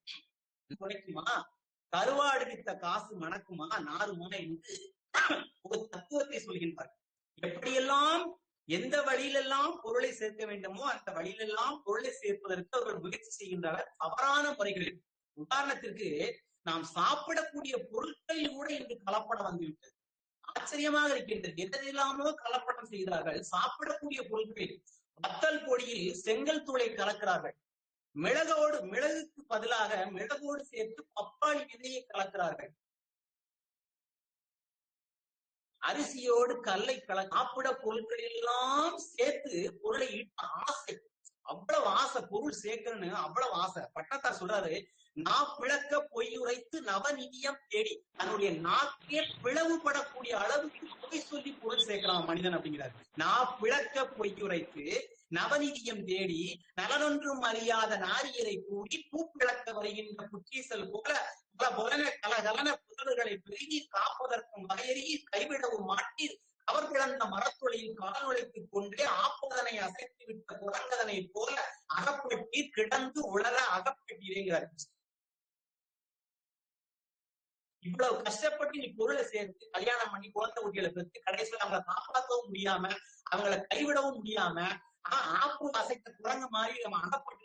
குறைக்குமா, கருவாடு வித்த காசு மணக்குமா நாருமா என்று ஒரு தத்துவத்தை சொல்கின்றார்கள். எப்படியெல்லாம் எந்த வழியிலெல்லாம் பொருளை சேர்க்க வேண்டுமோ அந்த வழியிலெல்லாம் பொருளை சேர்ப்பதற்கு அவர்கள் முயற்சி செய்கின்றார்கள் தவறான முறைகளில். உதாரணத்திற்கு, நாம் சாப்பிடக்கூடிய பொருட்களில் கூட இன்று கலப்படம் வந்துவிட்டது. ஆச்சரியமாக இருக்கின்றது. எதெல்லாமோ கலப்படம் செய்கிறார்கள். சாப்பிடக்கூடிய பொருட்களில் வத்தல் பொடியில் செங்கல் தூளை கலக்கிறார்கள். மிளகுக்கு பதிலாக மிளகோடு சேர்த்து பப்பாளி விதையை கலக்கிறார்கள். அரிசியோடு கல்லை சாப்பிட பொருட்கள் எல்லாம் சேர்த்து பொருளை ஈட்ட ஆசை. அவ்வளவு ஆசை, பொருள் சேர்க்கணும்னு அவ்வளவு ஆசை. பட்டத்தார் சொல்றாரு, நான் பிளக்க பொய் உரைத்து நவநிதியம் தேடி. தன்னுடைய நாக்கே பிளவுபடக்கூடிய அளவுக்கு பொய் சொல்லி பொருள் சேர்க்கிறான் மனிதன் அப்படிங்கிறார். நான் பிளக்க பொய் உரைத்து நவநிதியம் தேடி நலனொன்றும் அறியாத நாரியரை கூடி பூப்பிளக்க வருகின்ற புற்றீசல் போல பல புலன கலகலன புதல்களை பெருகி காப்பதற்கும் வகையறி கைவிடவும் மாட்டீர். அவர் பிறந்த மரத்தொழில் கால் நுழைத்துக் கொண்டே ஆப்பதனை அசைத்து விட்ட குரங்கதனை போல அகப்பட்டீர் கிடந்து உளர அகப்பட்டீரேங்கிறார். இவ்வளவு கஷ்டப்பட்டு நீ பொருளை சேர்த்து கல்யாணம் பண்ணி குழந்தை குட்டிகளை பெற்று கடைசியில் அவங்களை காப்பாற்றவும் முடியாம அவங்களை கைவிடவும் முடியாம ஆப்பு அசைத்த குரங்கு மாதிரி நம்ம அகப்பட்டு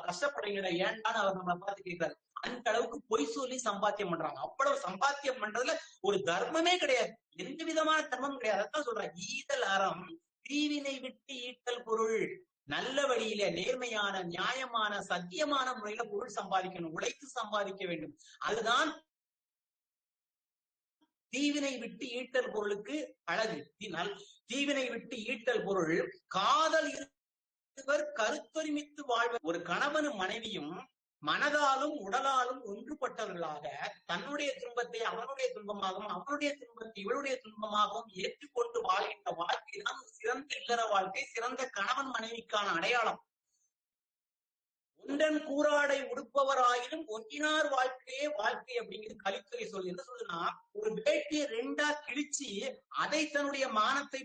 கஷ்டப்படுறீங்க ஏன்டான்னு அவர் நம்மளை பார்த்து கேட்கிறாரு. அந்த அளவுக்கு பொய் சொல்லி சம்பாத்தியம் பண்றாங்க. அவ்வளவு சம்பாத்தியம் பண்றதுல ஒரு தர்மமே கிடையாது, எந்த விதமான தர்மம் கிடையாது. அதான் சொல்றாங்க, ஈதல் அறம் தீவினை விட்டு ஈட்டல் பொருள். நல்ல வழியில நேர்மையான நியாயமான சத்தியமான முறையில பொருள் சம்பாதிக்கணும், உழைத்து சம்பாதிக்க வேண்டும். அதுதான் தீவினை விட்டு ஈட்டல் பொருளுக்கு அழகு. தீவினை விட்டு ஈட்டல் பொருள் காதல் இருவர் கருத்தொருமித்து வாழ்வர். ஒரு கணவனும் மனைவியும் மனதாலும் உடலாலும் ஒன்றுபட்டவர்களாக தன்னுடைய துன்பத்தை அவனுடைய துன்பமாகவும் அவனுடைய துன்பத்தை இவளுடைய துன்பமாகவும் ஏற்றுக்கொண்டு வாழ்கின்ற வாழ்க்கை தான் சிறந்த இல்லற வாழ்க்கை, சிறந்த கணவன் மனைவிக்கான அடையாளம். ஒன்றன் கூறாடை உடுப்பவராயினும் ஒன்றினார் வாழ்க்கையே வாழ்க்கை அப்படிங்கிறது கலித்துறை சொல்லு. என்ன சொல்லுன்னா, ஒரு வேட்டியை ரெண்டா கிழிச்சு அதை தன்னுடைய மானத்தை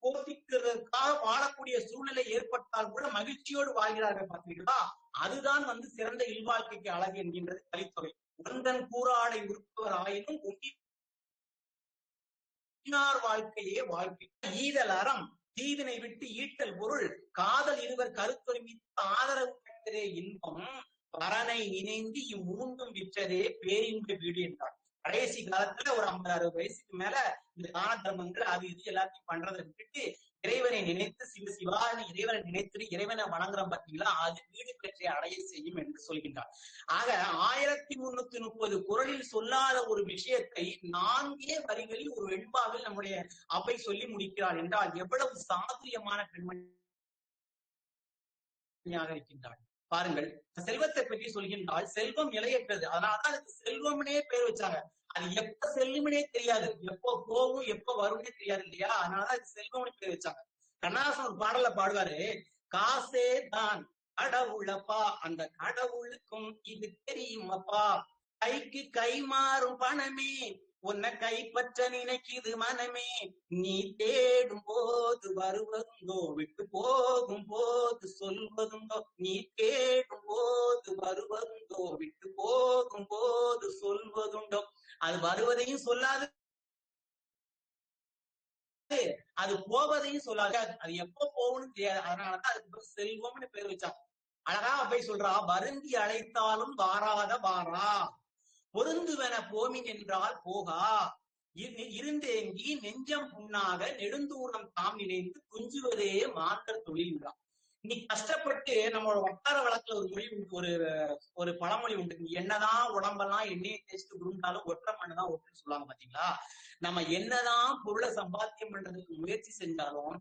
போர்த்திக்கிறதுக்காக வாழக்கூடிய சூழ்நிலை ஏற்பட்டால் கூட மகிழ்ச்சியோடு வாழ்கிறார்கள் பார்த்தீங்களா? அதுதான் சிறந்த இல்வாழ்க்கைக்கு அழகு என்கின்றது கலித்துறை. ஒன்றன் கூறாடை உடுப்பவராயினும் ஒன்றினார் வாழ்க்கையே வாழ்க்கை. ஈதல் அறம் தீவினை விட்டு ஈட்டல் பொருள் காதல் இருவர் கருத்தொருமித்து ஆதரவு இன்பம் பரனை இணைந்து இம்மூன்றும் விற்றதே பேரின்ப வீடு என்றார். கடைசி காலத்துல ஒரு 50-60 வயசுக்கு மேல இந்த தான தர்மங்கள் அது இது எல்லாத்தையும் பண்றதை விட்டுட்டு இறைவனை நினைத்து சிவசிவான்னு இறைவனை நினைத்து இறைவனை வணங்குறோம் பார்த்தீங்களா, அது வீடு பெற்றை அடைய செய்யும் என்று சொல்கின்றார். ஆக 1330 குறளில் சொல்லாத ஒரு விஷயத்தை 4 வரிகளில் ஒரு வெண்பாவில் நம்முடைய அவை சொல்லி முடிக்கிறார் என்றால் எவ்வளவு சாதுரியமான பெண்மணியாக இருக்கின்றாள் பாருங்கள். செல்வத்தை பற்றி சொல்கின்றால் செல்வம் நிலையற்றது, அதனாலதான் அதுக்கு செல்வம்னே பேர் வச்சாங்க. அது எப்ப செல்லும்னே தெரியாது, எப்போ போகும் எப்ப வரும்னே தெரியாது இல்லையா? அதனாலதான் அதுக்கு செல்வம்னு பேர் வச்சாங்க. கண்ணதாசன் ஒரு பாடல பாடுவாரு, காசே தான் கடவுளப்பா, அந்த கடவுளுக்கும் இது தெரியுமப்பா, கைக்கு கை மாறும் பணமே உன்னை கைப்பற்ற நினைக்குது மனமே, நீ தேடும் போது வருவதுண்டோ விட்டு போகும் போது சொல்வதுண்டோ, நீ தேடும் போது வருவதுண்டோ விட்டு போகும் போது சொல்வதுண்டோ. அது வருவதையும் சொல்லாது, அது போவதையும் சொல்லாது, அது எப்போ போகணும்னு தெரியாது. அதனாலதான் அதுக்கு செல்வம்னு பேர் வச்சாங்க. அழகா போய் சொல்றா, வருந்தி அழைத்தாலும் வாராத வாரா, பொருந்துவன போமின் என்றால் போகா, இருந்தேங்கி நெஞ்சம் புண்ணாக நெடுந்தூரம் தாம் நினைந்து குஞ்சுவதே மாந்தர் தொழில்தான். நீ கஷ்டப்பட்டு நம்மளோட வட்டார வழக்குல ஒரு மொழி ஒரு பழமொழி உண்டு, நீ என்னதான் உடம்பெல்லாம் எண்ணெயை தேய்ச்சிட்டு குருண்டாலும் ஒற்ற மண்ணுதான் ஒட்டுன்னு சொல்லுவாங்க பாத்தீங்களா? நம்ம என்னதான் பொருளை சம்பாத்தியம் பண்றதுக்கு முயற்சி செஞ்சாலும்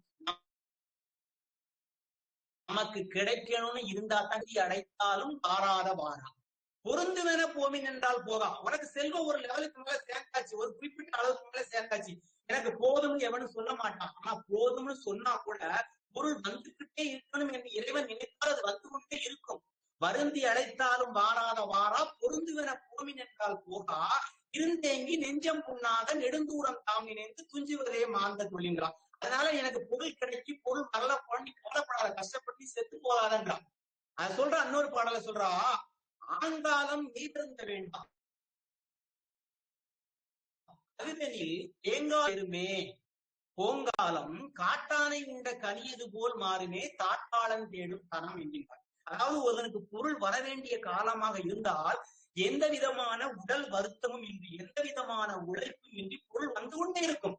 நமக்கு கிடைக்கணும்னு இருந்தா தான் அடைத்தாலும் வாராத வாரா, பொருந்துவன போமின் என்றால் போகா. உனக்கு செல்வம் ஒரு லெவலுக்கு மேல சேர்ந்தாச்சு, ஒரு குறிப்பிட்ட அளவுக்கு மேல சேர்ந்தாச்சு, எனக்கு போதும்னு எவனும் சொல்ல மாட்டான். ஆனா போதும்னு சொன்னா கூட பொருள் வந்துகிட்டே இருக்கணும் என்று இறைவன் நினைத்தால் அது வந்து கொண்டே இருக்கும். வருந்தி அழைத்தாலும் வாராத வாரா, பொருந்துவன போமின் என்றால் போகா, இருந்தேங்கி நெஞ்சம் புண்ணாக நெடுந்தூரம் தாம் நினைந்து துஞ்சுவதே மாந்த தொழில்கிறான். அதனால எனக்கு பொருள் கிடைக்கி பொருள் நல்ல பண்ணி கவலைப்படாத, கஷ்டப்பட்டு செத்து போகாதன்றான். அது சொல்ற இன்னொரு பாடல சொல்றா, ஆங்காலம் மெய்பிருந்த வேண்டாம் அதுதனில் தேங்காயிருமே போங்காலம் காட்டானை உண்ட கனியது போல் மாறுமே தாட்டாளன் தேடும் தனம் என்கின்றார். அதாவது ஒருவனுக்கு பொருள் வர வேண்டிய காலமாக இருந்தால் எந்த விதமான உடல் வருத்தமும் இன்றி, எந்த விதமான உழைப்பும் இன்றி பொருள் வந்து கொண்டே இருக்கும்.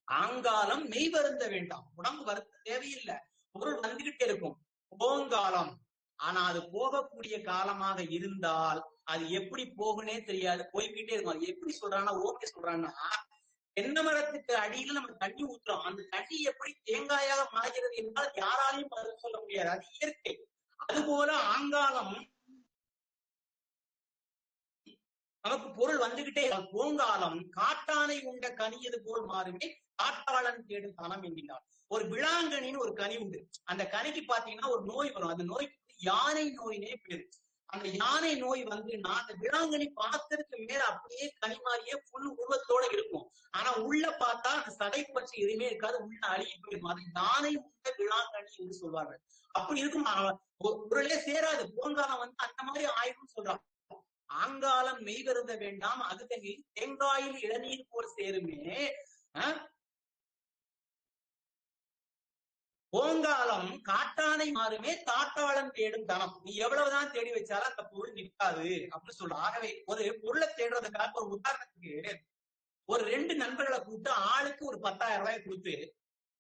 ஆங்காலம் மெய் வருந்த வேண்டாம், உடம்பு வருத்த தேவையில்லை, பொருள் வந்துகிட்டே இருக்கும். போங்காலம், ஆனா அது போகக்கூடிய காலமாக இருந்தால் அது எப்படி போகுனே தெரியாது, போய்கிட்டே இருக்கும். அது எப்படி சொல்றான்னா, ஓகே சொல்றான்னா, தென்னை மரத்துக்கு அடியில நம்ம தண்ணி ஊத்துறோம், அந்த தண்ணி எப்படி தேங்காயாக மாறுகிறது என்றால் யாராலையும் பதில் சொல்ல முடியாது, அது இயற்கை. அதுபோல ஆங்காலம் நமக்கு பொருள் வந்துகிட்டே, பூங்காலம் காட்டானை உண்ட கனியது போல் மாறுமே காட்டாளன் தேடும் தனம் என்கிறார். ஒரு விளாங்கனின்னு ஒரு கனி உண்டு. அந்த கனிக்கு பாத்தீங்கன்னா ஒரு நோய் வரும். அந்த நோய்க்கு யானை நோயினே பேரு. அந்த யானை நோய் வந்துன்னா அந்த விளாங்கனி பாத்திரத்துக்கு மேல அப்படியே கனி மாதிரியே புல் உருவத்தோட இருக்கும். ஆனா உள்ள பார்த்தா அந்த சதை பற்றி எதுவுமே இருக்காது, உள்ள அழுகி போயிருக்கும். அது யானை உண்ட விளாங்கனி என்று சொல்வார்கள். அப்படி இருக்கும், பொருளே சேராது. பூங்காலம் வந்து அந்த மாதிரி ஆயுதம் சொல்றாங்க. ஆங்காலம் மெய் வருந்த வேண்டாம் அதுதனில் தேங்காயில் இளநீர் போல் சேருமே போங்காலம் காட்டானை மாறுமே தாட்டாளன் தேடும் தனம். நீ எவ்வளவுதான் தேடி வச்சாலும் அந்த பொருள் நிற்காது அப்படின்னு சொல்ற. ஆகவே ஒரு பொருளை தேடுறதுக்காக ஒரு உதாரணத்துக்கு ஒரு 2 நண்பர்களை கூப்பிட்டு ஆளுக்கு ஒரு 10,000 ரூபாய் கொடுத்து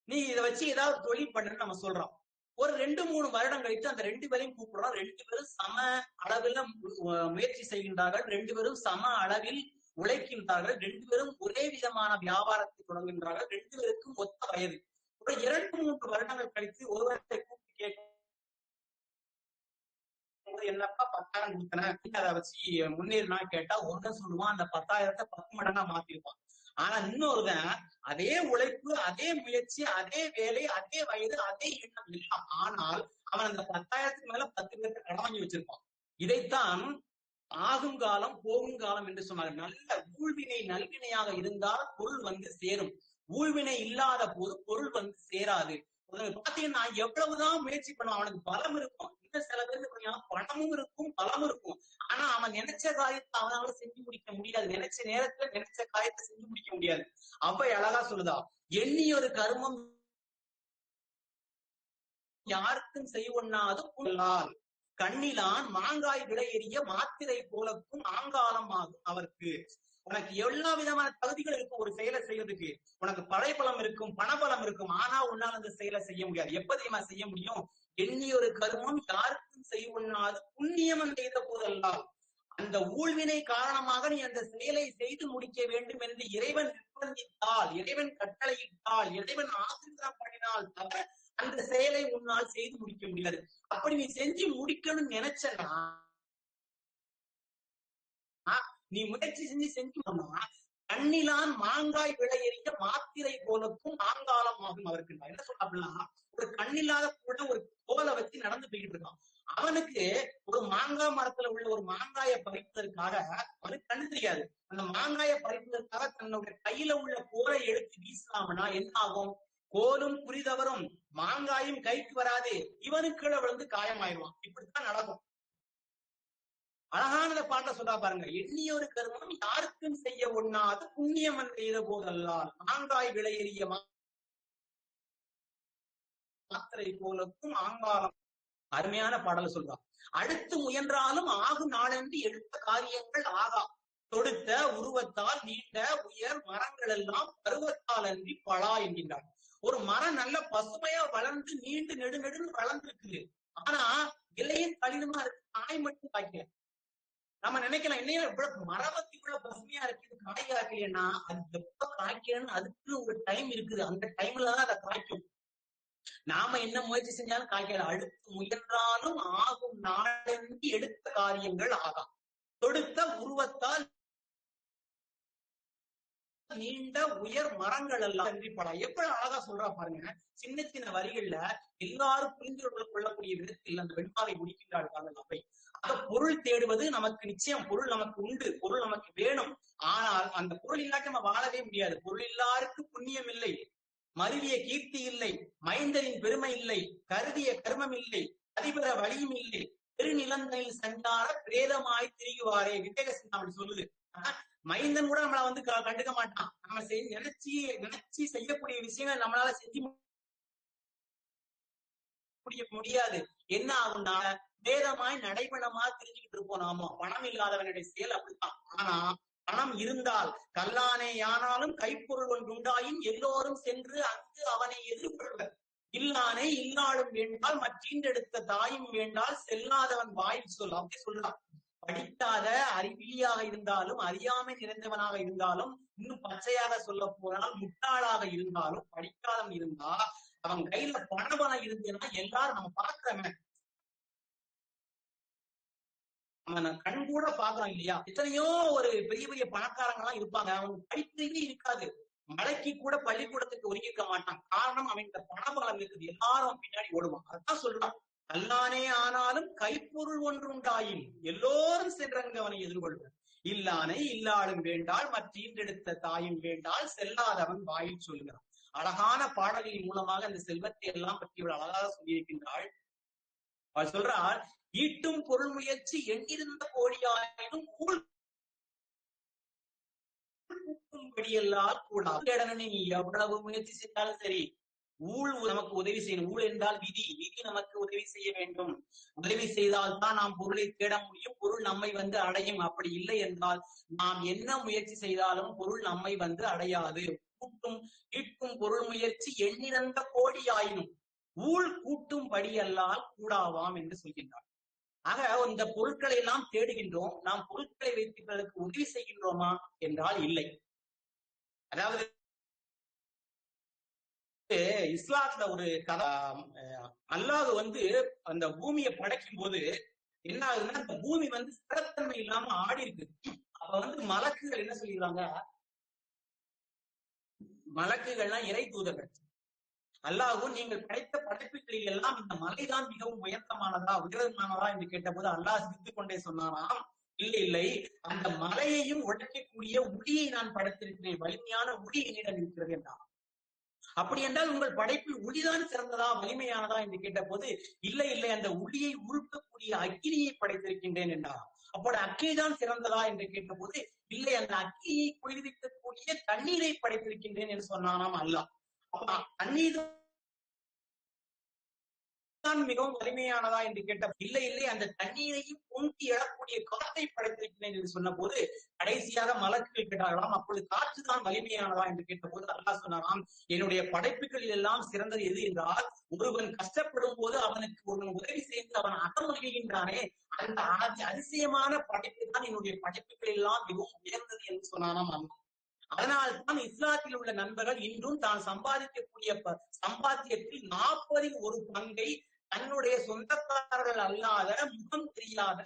நீ இதை வச்சு ஏதாவது தொழில் பண்ணுன்னு நம்ம சொல்றோம். ஒரு 2-3 வருடம் கழித்து அந்த 2 பேரையும் கூப்பிடுறோம். 2 பேரும் சம அளவில் முயற்சி செய்கின்றார்கள், 2 பேரும் சம அளவில் உழைக்கின்றார்கள், 2 பேரும் ஒரே விதமான வியாபாரத்தை தொடங்குகின்றார்கள், 2 பேருக்கும் ஒத்த வயது. ஒரு 2-3 வருடங்கள் கழித்து ஒருவரை கூப்பிட்டு கேட்க, என்னப்பா 10,000 கொடுத்தன அதை வச்சு முன்னேறினா கேட்டா ஒன்னும் சொல்லுவான், அந்த 10,000 10 மடங்கா மாத்திருப்பான். ஆனா இன்னொருதான் அதே உழைப்பு, அதே முயற்சி, அதே வேலை, அதே வயது, அதே எண்ணம் எல்லாம், ஆனால் அவன் அந்த 10,000க்கு மேல 10 பேருக்கு கடன் வாங்கி வச்சிருப்பான். இதைத்தான் ஆகும் காலம் போகும் காலம் என்று சொன்னாங்க. நல்ல ஊழ்வினை நல்வினையாக இருந்தால் பொருள் வந்து சேரும், ஊழ்வினை இல்லாத போது பொருள் வந்து சேராது. பாத்தீங்கன்னா எவ்வளவுதான் முயற்சி பண்ணுவான், அவனுக்கு பலம் இருக்கும். இன்னும் சில பேருக்கு பணமும் இருக்கும், பலம் இருக்கும். ஆனா அவன் நினைச்ச காரியத்தை அவனால செஞ்சு முடிக்க முடியாது, நினைச்ச நேரத்துல நினைச்ச காரியத்தை செஞ்சு முடிக்க முடியாது. அப்ப அழகா சொல்லுதா, எண்ணி ஒரு கர்மம் யாருக்கும் செய்வொண்ணாது புல்லால் கண்ணிலான் மாங்காய் விளையெறிய மாத்திரை போலக்கும் ஆங்காலம் ஆகும் அவருக்கு. உனக்கு எல்லா விதமான தகுதிகள் இருக்கும் ஒரு செயலை செய்யறதுக்கு. உனக்கு படைபலம் இருக்கும், பணபலம் இருக்கும், ஆனா உன்னால் அந்த செயலை செய்ய முடியாது. எப்ப செய்ய முடியும்? எண்ணி ஒரு கர்மம் யாருக்கும் செய்வொண்ணாது புண்ணியம் செய்த போதெல்லாம் அந்த ஊழ்வினை காரணமாக நீ அந்த செயலை செய்து முடிக்க வேண்டும் என்று இறைவன் நிர்பந்தித்தால், இறைவன் கட்டளையிட்டால், இறைவன் ஆசீர்வாதம் பண்ணினால் தவிர அந்த செயலை உன்னால் செய்து முடிக்க முடியாது. அப்படி நீ செஞ்சு முடிக்கணும்னு நினைச்சனா, நீ முயற்சி செஞ்சு கண்ணிலான் மாங்காய் விளையெறிய மாத்திரை போலக்கும் ஆங்காலம் ஆகும் அவருக்கு. என்ன சொல்ல அப்படின்னா, ஒரு கண்ணில்லாத கூட ஒரு கோலை வச்சு நடந்து போய்கிட்டு இருக்கான். அவனுக்கு ஒரு மாங்காய் மரத்துல உள்ள ஒரு மாங்காயை பறிப்பதற்காக அவனுக்கு கண்ணு தெரியாது. அந்த மாங்காயை பறிப்பதற்காக தன்னுடைய கையில உள்ள கோலை எடுத்து வீசினாமனா என்ன ஆகும்? கோலும் புரிதவரும் மாங்காயும் கைக்கு வராது, இவனுக்குள்ள விழுந்து காயமாயிருவான். இப்படித்தான் நடக்கும். அழகானத பாட்ட சொல்றா பாருங்க, எண்ணிய ஒரு கர்மம் யாருக்கும் செய்ய ஒண்ணாது புண்ணியம் செய்த போதல்லால் மாங்காய் விளையெறிய மாத்திரை போலக்கும் ஆங்காலம். அருமையான பாடலை சொல்றான். அடுத்து முயன்றாலும் ஆகும் நாளென்று எடுத்த காரியங்கள் ஆகா, தொடுத்த உருவத்தால் நீண்ட உயர் மரங்கள் எல்லாம் பருவத்தால் அன்றி பலா என்கின்றார். ஒரு மரம் நல்ல பசுமையா வளர்ந்து நீண்டு நெடுநெடுன்னு வளர்ந்துருக்கு, ஆனா இலையும் கடினமா இருக்கு, காய் மட்டும் காய்க்கல. நம்ம நினைக்கலாம், என்னையா இவ்வளவு மரபத்திக்குள்ள பசுமையா இருக்குது, காய் காய்க்கலைன்னா அது எப்ப காய்க்கணும்னு அதுக்கு ஒரு டைம் இருக்குது, அந்த டைம்லதான் அதை காய்க்கும். நாம என்ன முயற்சி செஞ்சாலும் காய்க்கல. அடுத்து முயன்றாலும் ஆகும் நாளென்று எடுத்த காரியங்கள் ஆகா, தொடுத்த உருவத்தால் நீண்ட உயர் மரங்கள் எல்லாம் படம் எவ்வளவு அழகா சொல்றா பாருங்க. சின்ன சின்ன வரிகள்ல எல்லாரும் புரிந்து கொள்ளக்கூடிய விதத்தில் அந்த வெண்பாவை முடிக்கின்றார்கள். அவை ஆக பொருள் தேடுவது நமக்கு நிச்சயம், பொருள் நமக்கு உண்டு, பொருள் நமக்கு வேணும். ஆனால் அந்த பொருள் இல்லாட்டி நம்ம வாழவே முடியாது. பொருள் இல்லாருக்கு புண்ணியம் இல்லை, மருவிய கீர்த்தி இல்லை, மைந்தரின் பெருமை இல்லை, கருதிய கர்மம் இல்லை, அதிபர வழியும் இல்லை, பெருநிலங்களில் சஞ்சார பிரேதமாய் திரிகுவாரே. விவேக சிந்தாமணி சொல்லுது. மைந்தன் கூட நம்மள வந்து கண்டுக்க மாட்டான். நம்ம நினைச்சு செய்யக்கூடிய விஷயங்கள் நம்மளால செஞ்சு முடியாது. என்ன ஆகும்னா வேதமாய் நடைபெணமா தெரிஞ்சுக்கிட்டு இருப்போம். நாம பணம் இல்லாதவனுடைய செயல் அப்படித்தான். ஆனா பணம் இருந்தால் கல்லானே ஆனாலும் கைப்பொருள் ஒன்றுண்டாயின் எல்லோரும் சென்று அங்கு அவனை எதிர்கொள்வர். இல்லானே இல்லாளும் வேண்டால் மற்றீண்டெடுத்த தாயும் வேண்டால் செல்லாதவன் வாயில் சொல். அப்படி சொல்றான். படிக்காத அறிவிலியாக இருந்தாலும், அறியாமை நிறைந்தவனாக இருந்தாலும், இன்னும் பச்சையாக சொல்ல போனால் முட்டாளாக இருந்தாலும், படிக்காதவன் இருந்தா அவன் கையில பணபலம் இருந்ததுன்னா எல்லாரும் நம்ம பாக்குறவன், நம்ம கண் கூட பாக்குறோம் இல்லையா? எத்தனையோ ஒரு பெரிய பெரிய பணக்காரங்க எல்லாம் இருப்பாங்க, அவங்க படிப்பதே இருக்காது, மலைக்கு கூட பள்ளிக்கூடத்துக்கு ஒதுக்கிக்க மாட்டான். காரணம் அவன் இந்த பணபலம் இருக்குது, எல்லாரும் பின்னாடி ஓடுவான். அதான் சொல்றான். கல்லானே ஆனாலும் கைப்பொருள் ஒன்றுண்டாயின் எல்லோரும் சென்றங்க அவனை எதிர்கொள்வர். இல்லானே இல்லாளும் வேண்டால் மற்றீண்டெடுத்த தாயும் வேண்டால் செல்லாதவன் வாயில் சொல்லுகிறான். அழகான பாடலின் மூலமாக அந்த செல்வத்தை எல்லாம் பற்றி இவள் அழகாக சொல்லியிருக்கின்றாள். அவள் சொல்றாள், ஈட்டும் பொருள் முயற்சி எண்ணிருந்த கோடியாயினும் படியெல்லாம் கூடாது. நீ எவ்வளவு முயற்சி செய்தாலும் சரி, ஊழ் நமக்கு உதவி செய்யணும். ஊழ் என்றால் விதி, விதி நமக்கு உதவி செய்ய வேண்டும். உதவி செய்தால்தான் நாம் பொருளை தேட முடியும், பொருள் நம்மை வந்து அடையும். அப்படி இல்லை என்றால் நாம் என்ன முயற்சி செய்தாலும் பொருள் நம்மை வந்து அடையாது. ஈட்டும் பொருள் முயற்சி எண்ணிறந்த கோடி ஆயினும் ஊழ் கூட்டும் படியல்லால் கூடாவாம் என்று சொல்கின்றார். ஆக இந்த பொருட்களை எல்லாம் தேடுகின்றோம், நாம் பொருட்களை வைத்திருப்பதற்கு உதவி செய்கின்றோமா என்றால் இல்லை. அதாவது இஸ்லாத்துல ஒரு கதை, அல்லாஹ் வந்து அந்த பூமியை படைக்கும் போது என்ன ஆகுதுன்னா, அந்த பூமி வந்து ஸ்திரத்தன்மை இல்லாம ஆடி இருக்கு. அப்ப வந்து மலக்குகள் என்ன சொல்லிடுறாங்க, மலக்குகள்லாம் இறை தூதர்கள், அல்லாஹ்வும் நீங்கள் படைத்த படைப்புகளில் எல்லாம் இந்த மலைதான் மிகவும் உயர்த்தமானதா உயரமானதா என்று கேட்ட போது அல்லாஹ் சிரித்துக் கொண்டே சொன்னாராம், இல்லை இல்லை, அந்த மலையையும் உடைக்கக்கூடிய உளியை நான் படைத்திருக்கிறேன், வலிமையான உளி என்னிடம் இருக்கிறது என்றார். அப்படி என்றால் உங்கள் படைப்பில் உளிதான் சிறந்ததா வலிமையானதா என்று கேட்ட போது இல்லை இல்லை, அந்த உளியை உருக்கக்கூடிய அக்கினியை படைத்திருக்கின்றேன் என்றார். அப்போது அக்கினிதான் சிறந்ததா என்று கேட்ட போது இல்லை, அந்த அக்கினியை குளிர்விக்கக்கூடிய தண்ணீரை படைத்திருக்கின்றேன் என்று சொன்னானாம் அல்லாஹ். அப்ப தண்ணீர் தான் மிகவும் வலிமையானதா என்று கேட்ட இல்லை இல்லை, அந்த தண்ணீரையும் பொங்கி எழக்கூடிய காற்றை படைத்திருக்கிறேன் என்று சொன்ன போது கடைசியாக மலக்குகள் கேட்டார்களாம், அப்பொழுது காற்று தான் வலிமையானதா என்று கேட்ட போது அல்லாஹ் சொன்னாராம், என்னுடைய படைப்புகளில் எல்லாம் சிறந்தது எது என்றால், ஒருவன் கஷ்டப்படும் போது அவனுக்கு ஒருவன் உதவி செய்து அவன் அகமொழிகின்றானே, அந்த அதிசயமான படைப்பு தான் என்னுடைய படைப்புகள் எல்லாம் மிகவும் உயர்ந்தது என்று சொன்னானாம் அல்லாஹ். அதனால்தான் இஸ்லாத்தில் உள்ள நண்பர்கள் இன்றும் தான் சம்பாதிக்கக்கூடிய சம்பாத்தியத்தில் 40 ஒரு பங்கை தன்னுடைய சொந்தக்காரர்கள் அல்லாத, முகம் தெரியாத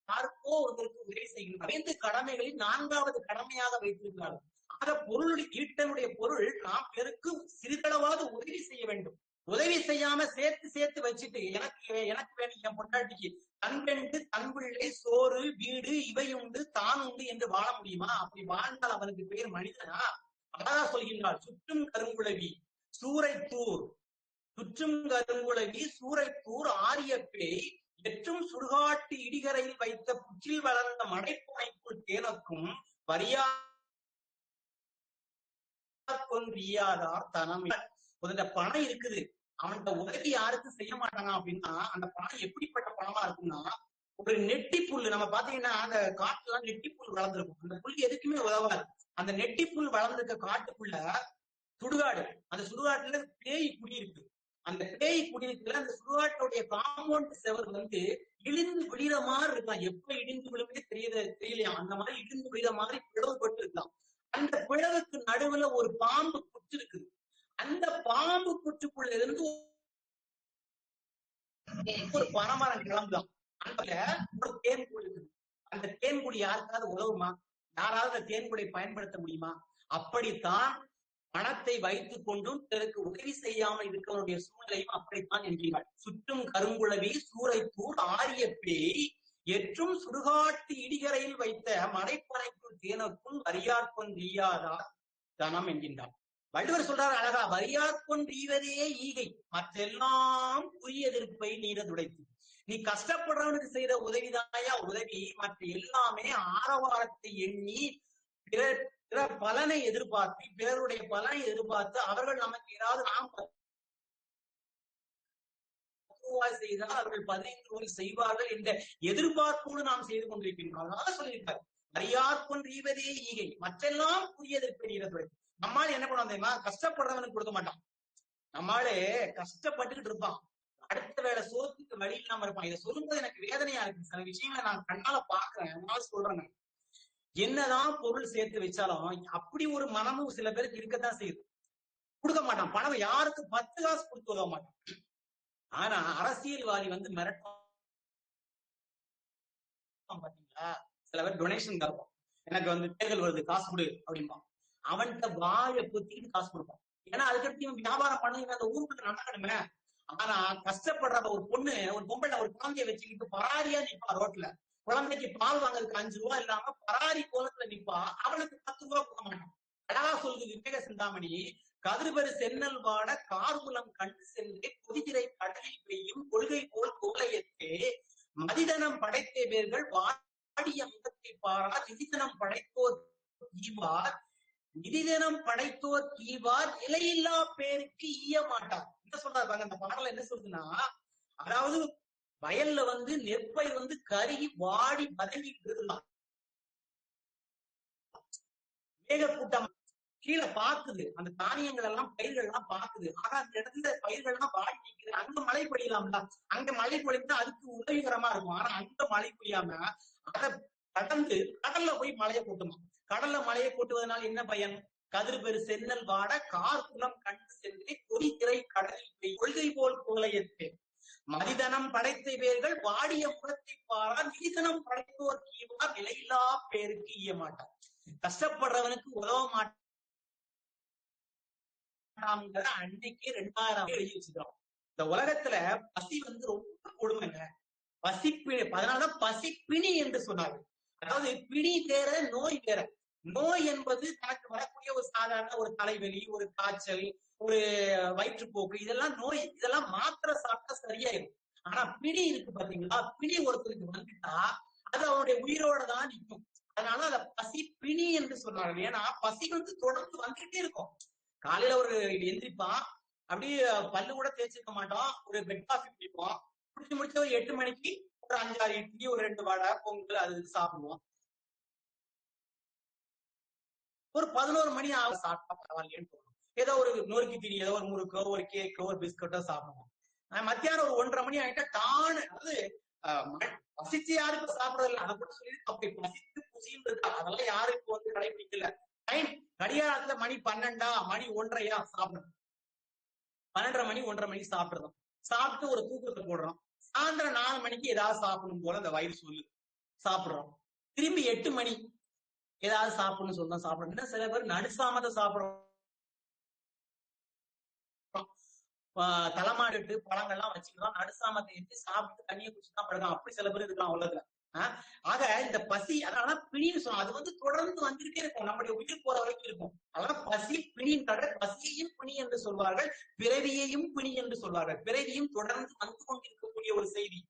யாருக்கோ ஒருவருக்கு உதவி செய்கின்றனர். 5 கடமைகளில் 4வது கடமையாக வைத்திருக்கிறார்கள். ஆக பொருள் ஈட்டனுடைய பொருள் நாம் பெருக்கு சிறிதளவாவது உதவி செய்ய வேண்டும். உதவி செய்யாம சேர்த்து வச்சுட்டு எனக்கு வேணும் என் பொண்டாட்டிக்கு தன் பெண்டு தன் பிள்ளை சோறு வீடு இவை உண்டு தான் உண்டு என்று வாழ முடியுமா? அப்படி வாழ்ந்தால் அவனுக்கு பேர் மனிதனா? அதான் சொல்கின்றார், சுற்றும் கருங்குளவி சூறைத்தூர், சுற்றும் கருங்குளவி சூறைத்தூர் ஆரிய பேய் எற்றும் சுடுகாட்டு இடிகரையில் வைத்த புற்றில் வளர்ந்த மடைப்புனைக்குள் தேனக்கும் வரியா கொன்றியாதார் தனம். பணம் இருக்குது, அவன்கிட்ட உதவி யாருக்கும் செய்ய மாட்டாங்க அப்படின்னா அந்த பணம் எப்படிப்பட்ட பணமா இருக்குன்னா, ஒரு நெட்டி புல்லு நம்ம பாத்தீங்கன்னா அந்த காட்டுல நெட்டி புல் வளர்ந்துருக்கும், அந்த புல் எதுக்குமே உதவாது. அந்த நெட்டி புல் வளர்ந்துருக்க காட்டுக்குள்ள சுடுகாடு, அந்த சுடுகாட்டுல பேய் குடியிருக்கு. அந்த பேய் குடியிருக்குல அந்த சுடுகாட்டுடைய காம்பவுண்ட் செவர் வந்து இடிந்து விழுற மாதிரி இருக்கலாம். எப்ப இடிந்து விழுமே தெரியலையா, அந்த மாதிரி இடிந்து விழுற மாதிரி பிளவுபட்டு இருக்கலாம். அந்த பிளவுக்கு நடுவுல ஒரு பாம்பு புற்று இருக்குது. அந்த பாம்பு புற்றுக்குள்ள இருந்து ஒரு பனைமரம் கிளம்புதான். அந்த ஒரு தேன்குடி இருக்குது. அந்த தேன்குடி யாருக்காவது உதவுமா? யாராவது தேன்கூடை பயன்படுத்த முடியுமா? அப்படித்தான் பணத்தை வைத்துக் கொண்டும் பிறருக்கு உதவி செய்யாமல் இருக்கிறவருடைய சூழ்நிலையும் அப்படித்தான் என்கிறார். சுற்றும் கருங்குளவி சூறைத்தூர் ஆரிய பேய் எற்றும் சுடுகாட்டு இடிகரையில் வைத்த மடைப்பனைக்குள் தேனக்கும் வரியார்கொன் ஈயாதா தனம் என்கின்றார். வள்ளுவர் சொல்றாரு அழகா, வரியார்கொன் ஈவதே ஈகை மற்றெல்லாம் புரிய எதிர்ப்பை நீரதுடைத்து. நீ கஷ்டப்படுறவனுக்கு செய்த உதவிதாயா உதவி, மற்ற எல்லாமே ஆரவாரத்தை எண்ணி பிறர் பலனை எதிர்பார்த்து, பிறருடைய பலனை எதிர்பார்த்து, அவர்கள் நமக்கு ஏதாவது நாம் 10 ரூபாய் செய்தால் அவர்கள் 15 ரூபாய் செய்வார்கள் என்ற எதிர்பார்ப்போடு நாம் செய்து கொண்டிருக்கின்றோம். அதனால சொல்லியிருக்காரு, வரியார்கொன் ஈவதே ஈகை மற்றெல்லாம் புரிய எதிர்ப்பை நீரதுடைத்து. நம்மால் என்ன பண்ணுவோம் தெரியுமா? கஷ்டப்படுறவனுக்கு கொடுக்க மாட்டான். நம்மாலே கஷ்டப்பட்டுக்கிட்டு இருப்பான், அடுத்த வேலை சோத்துக்கு வழி இல்லாம இருப்பான். இதை சொல்லும்போது எனக்கு வேதனையா இருக்கு. சில விஷயங்களை நான் கண்ணால பாக்குறேன், அதனால சொல்றேன். என்னதான் பொருள் சேர்த்து வச்சாலும் அப்படி ஒரு மனமும் சில பேருக்கு இருக்கத்தான் செய்யுது. கொடுக்க மாட்டான் பணம், யாருக்கு 10 காசு கொடுத்து உதவ மாட்டான். ஆனா அரசியல்வாதி மிரட்டும் பாத்தீங்களா? சில பேர் டொனேஷன் தருவான், எனக்கு தேர்தல் வருது காசு கொடு அப்படிம்பான். அவன்கிட்ட வாயை பொத்திக்கிட்டு காசு கொடுப்பான். ஏன்னா அதுக்கடுத்து இவன் வியாபாரம் பண்ண அந்த ஊருக்கு நடக்கணுமே. ஆனா கஷ்டப்படுற ஒரு பொண்ணு, ஒரு பொம்பளை ஒரு குழந்தைய வச்சுக்கிட்டு பராரியா நிப்பா ரோட்ல. குழந்தைக்கு பால் வாங்குறதுக்கு 5 ரூபாய் இல்லாம பராரி கோலத்துல நிப்பா. அவளுக்கு 10 ரூபாய் கொடுக்க மாட்டான். அழகா சொல்லுது விவேக சிந்தாமணி, கதிர்பெரு சென்னல் வாட கார்குலம் கண்டு சென்று கொதிதிரை கடலில் பெய்யும் கொள்கை போல் கோலையத்தே மதிதனம் படைத்த பேர்கள் வாடிய முகத்தை பாரா நிதிதனம் படைத்தோர் ஈவார், நிதிதனம் படைத்தோர் ஈவார் நிலையில்லா பேருக்கு ஈய மாட்டார். என்ன சொல்றாரு அந்த பாடல? என்ன சொல்றதுன்னா, அதாவது வயல்ல நெற்பயிர் கருகி வாடி வதங்கிட்டு இருந்தான். மேகக்கூட்டம் கீழே பாக்குது, அந்த தானியங்கள் எல்லாம் பயிர்கள் எல்லாம் பாக்குது. ஆனா அந்த இடத்துல பயிர்கள் எல்லாம் வாடி நிக்குது. அங்க மழை பொழியலாம்ல, அங்க மழை பொழிந்தா அதுக்கு உதவிகரமா இருக்கும். ஆனா அங்க மழை பொழியாம அதை கடந்து கடல்ல போய் மழையை கூட்டுமா. கடல்ல மழையை கூட்டுவதனால் என்ன பயன்? கதிர்பெரு சென்னல் வாட கார்குலம் கண்டு சென்று கொதிதிரை கடலில் பெய் கொள்கை போல் கோலையத்தே மதிதனம் படைத்த பேர்கள் வாடிய முகத்தை பாரா நிதிதனம் படைத்தோர் ஈவா நிலையில்லா பேருக்கு ஈய மாட்டார். கஷ்டப்படுறவனுக்கு உதவ மாட்டாங்கிற அன்னைக்கு 2000 எழுதி வச்சுக்கிறோம். இந்த உலகத்துல பசி ரொம்ப கொடுமைங்க. பசிப்பிணி, அதனாலதான் பசிப்பிணி என்று சொன்னாங்க. அதாவது பிணி வேற, நோய் வேற. நோய் என்பது தனக்கு வரக்கூடிய ஒரு சாதாரண ஒரு தலைவலி, ஒரு காய்ச்சல், ஒரு வயிற்றுப்போக்கு, இதெல்லாம் நோய். இதெல்லாம் மாத்திரை சாப்பிட்டா சரியாயிடும். ஆனா பிணி இருக்கு பாத்தீங்களா, பிணி ஒருத்தருக்கு வந்துட்டா அது அவனுடைய உயிரோட தான் நிற்கும். அதனால அத பசி பிணி என்று சொன்னார்கள். ஏன்னா பசி தொடர்ந்து வந்துகிட்டே இருக்கும். காலையில ஒரு எந்திரிப்பான், அப்படியே பல்லு கூட தேய்ச்சிருக்க மாட்டோம், ஒரு பெட் காஃபி குடிப்போம். குடிச்சு முடிச்ச ஒரு 8 மணிக்கு ஒரு 5-6 இட்லி, ஒரு 2 வடை, பொங்கல் அது சாப்பிடுவோம். ஒரு 11 மணி சாப்பிட்டா பரவாயில்லையேன்னு தோணும். ஏதோ ஒரு நொறுக்கி திணி, ஏதோ ஒரு முறுக்கோ, ஒரு கேக்கோ, ஒரு பிஸ்கட்டோ சாப்பிடுவோம். மத்தியானம் ஒரு 1:30 மணி ஆயிட்டா டான்னு, அதாவது பசிச்சு யாருக்கும் சாப்பிடறதில்ல. அதை கூட சொல்லி அப்படி பசித்து குசின்னு இருக்கா, அதெல்லாம் யாரும் இப்போ கடைபிடிக்கல. டைம் கடிகாரத்துல மணி 12 மணி 1:30 சாப்பிடணும். 12:30 மணி 1:30 மணி சாப்பிடுறோம். சாப்பிட்டு ஒரு தூக்கத்தை போடுறோம். சாயந்தரம் 4 மணிக்கு ஏதாவது சாப்பிடணும் போல அந்த வயிறு சொல்லு, சாப்பிடுறோம். திரும்பி 8 மணி ஏதாவது சாப்பிடணும்னு சொல்லி சாப்பிடணும். சில பேர் நடுசாமத்தை சாப்பிடுறோம், தலைமாடிட்டு பழங்கள்லாம் வச்சுக்கலாம், நடுசாமத்தை எடுத்து சாப்பிட்டு தண்ணியை குடிச்சுதான் பழகம். அப்படி சில பேர் இருக்கலாம் உலகத்துல. ஆக இந்த பசி, அதனால பிணின்னு சொன்னோம். அது தொடர்ந்து வந்துகிட்டே இருக்கும், நம்முடைய உயிர் போற வரைக்கும் இருக்கும். அதனால பசி பிணியின் கடல். பசியையும் பிணி என்று சொல்வார்கள், பிறவியையும் பிணி என்று சொல்வார்கள். பிறவியும் தொடர்ந்து வந்து கொண்டிருக்கக்கூடிய ஒரு செய்தி,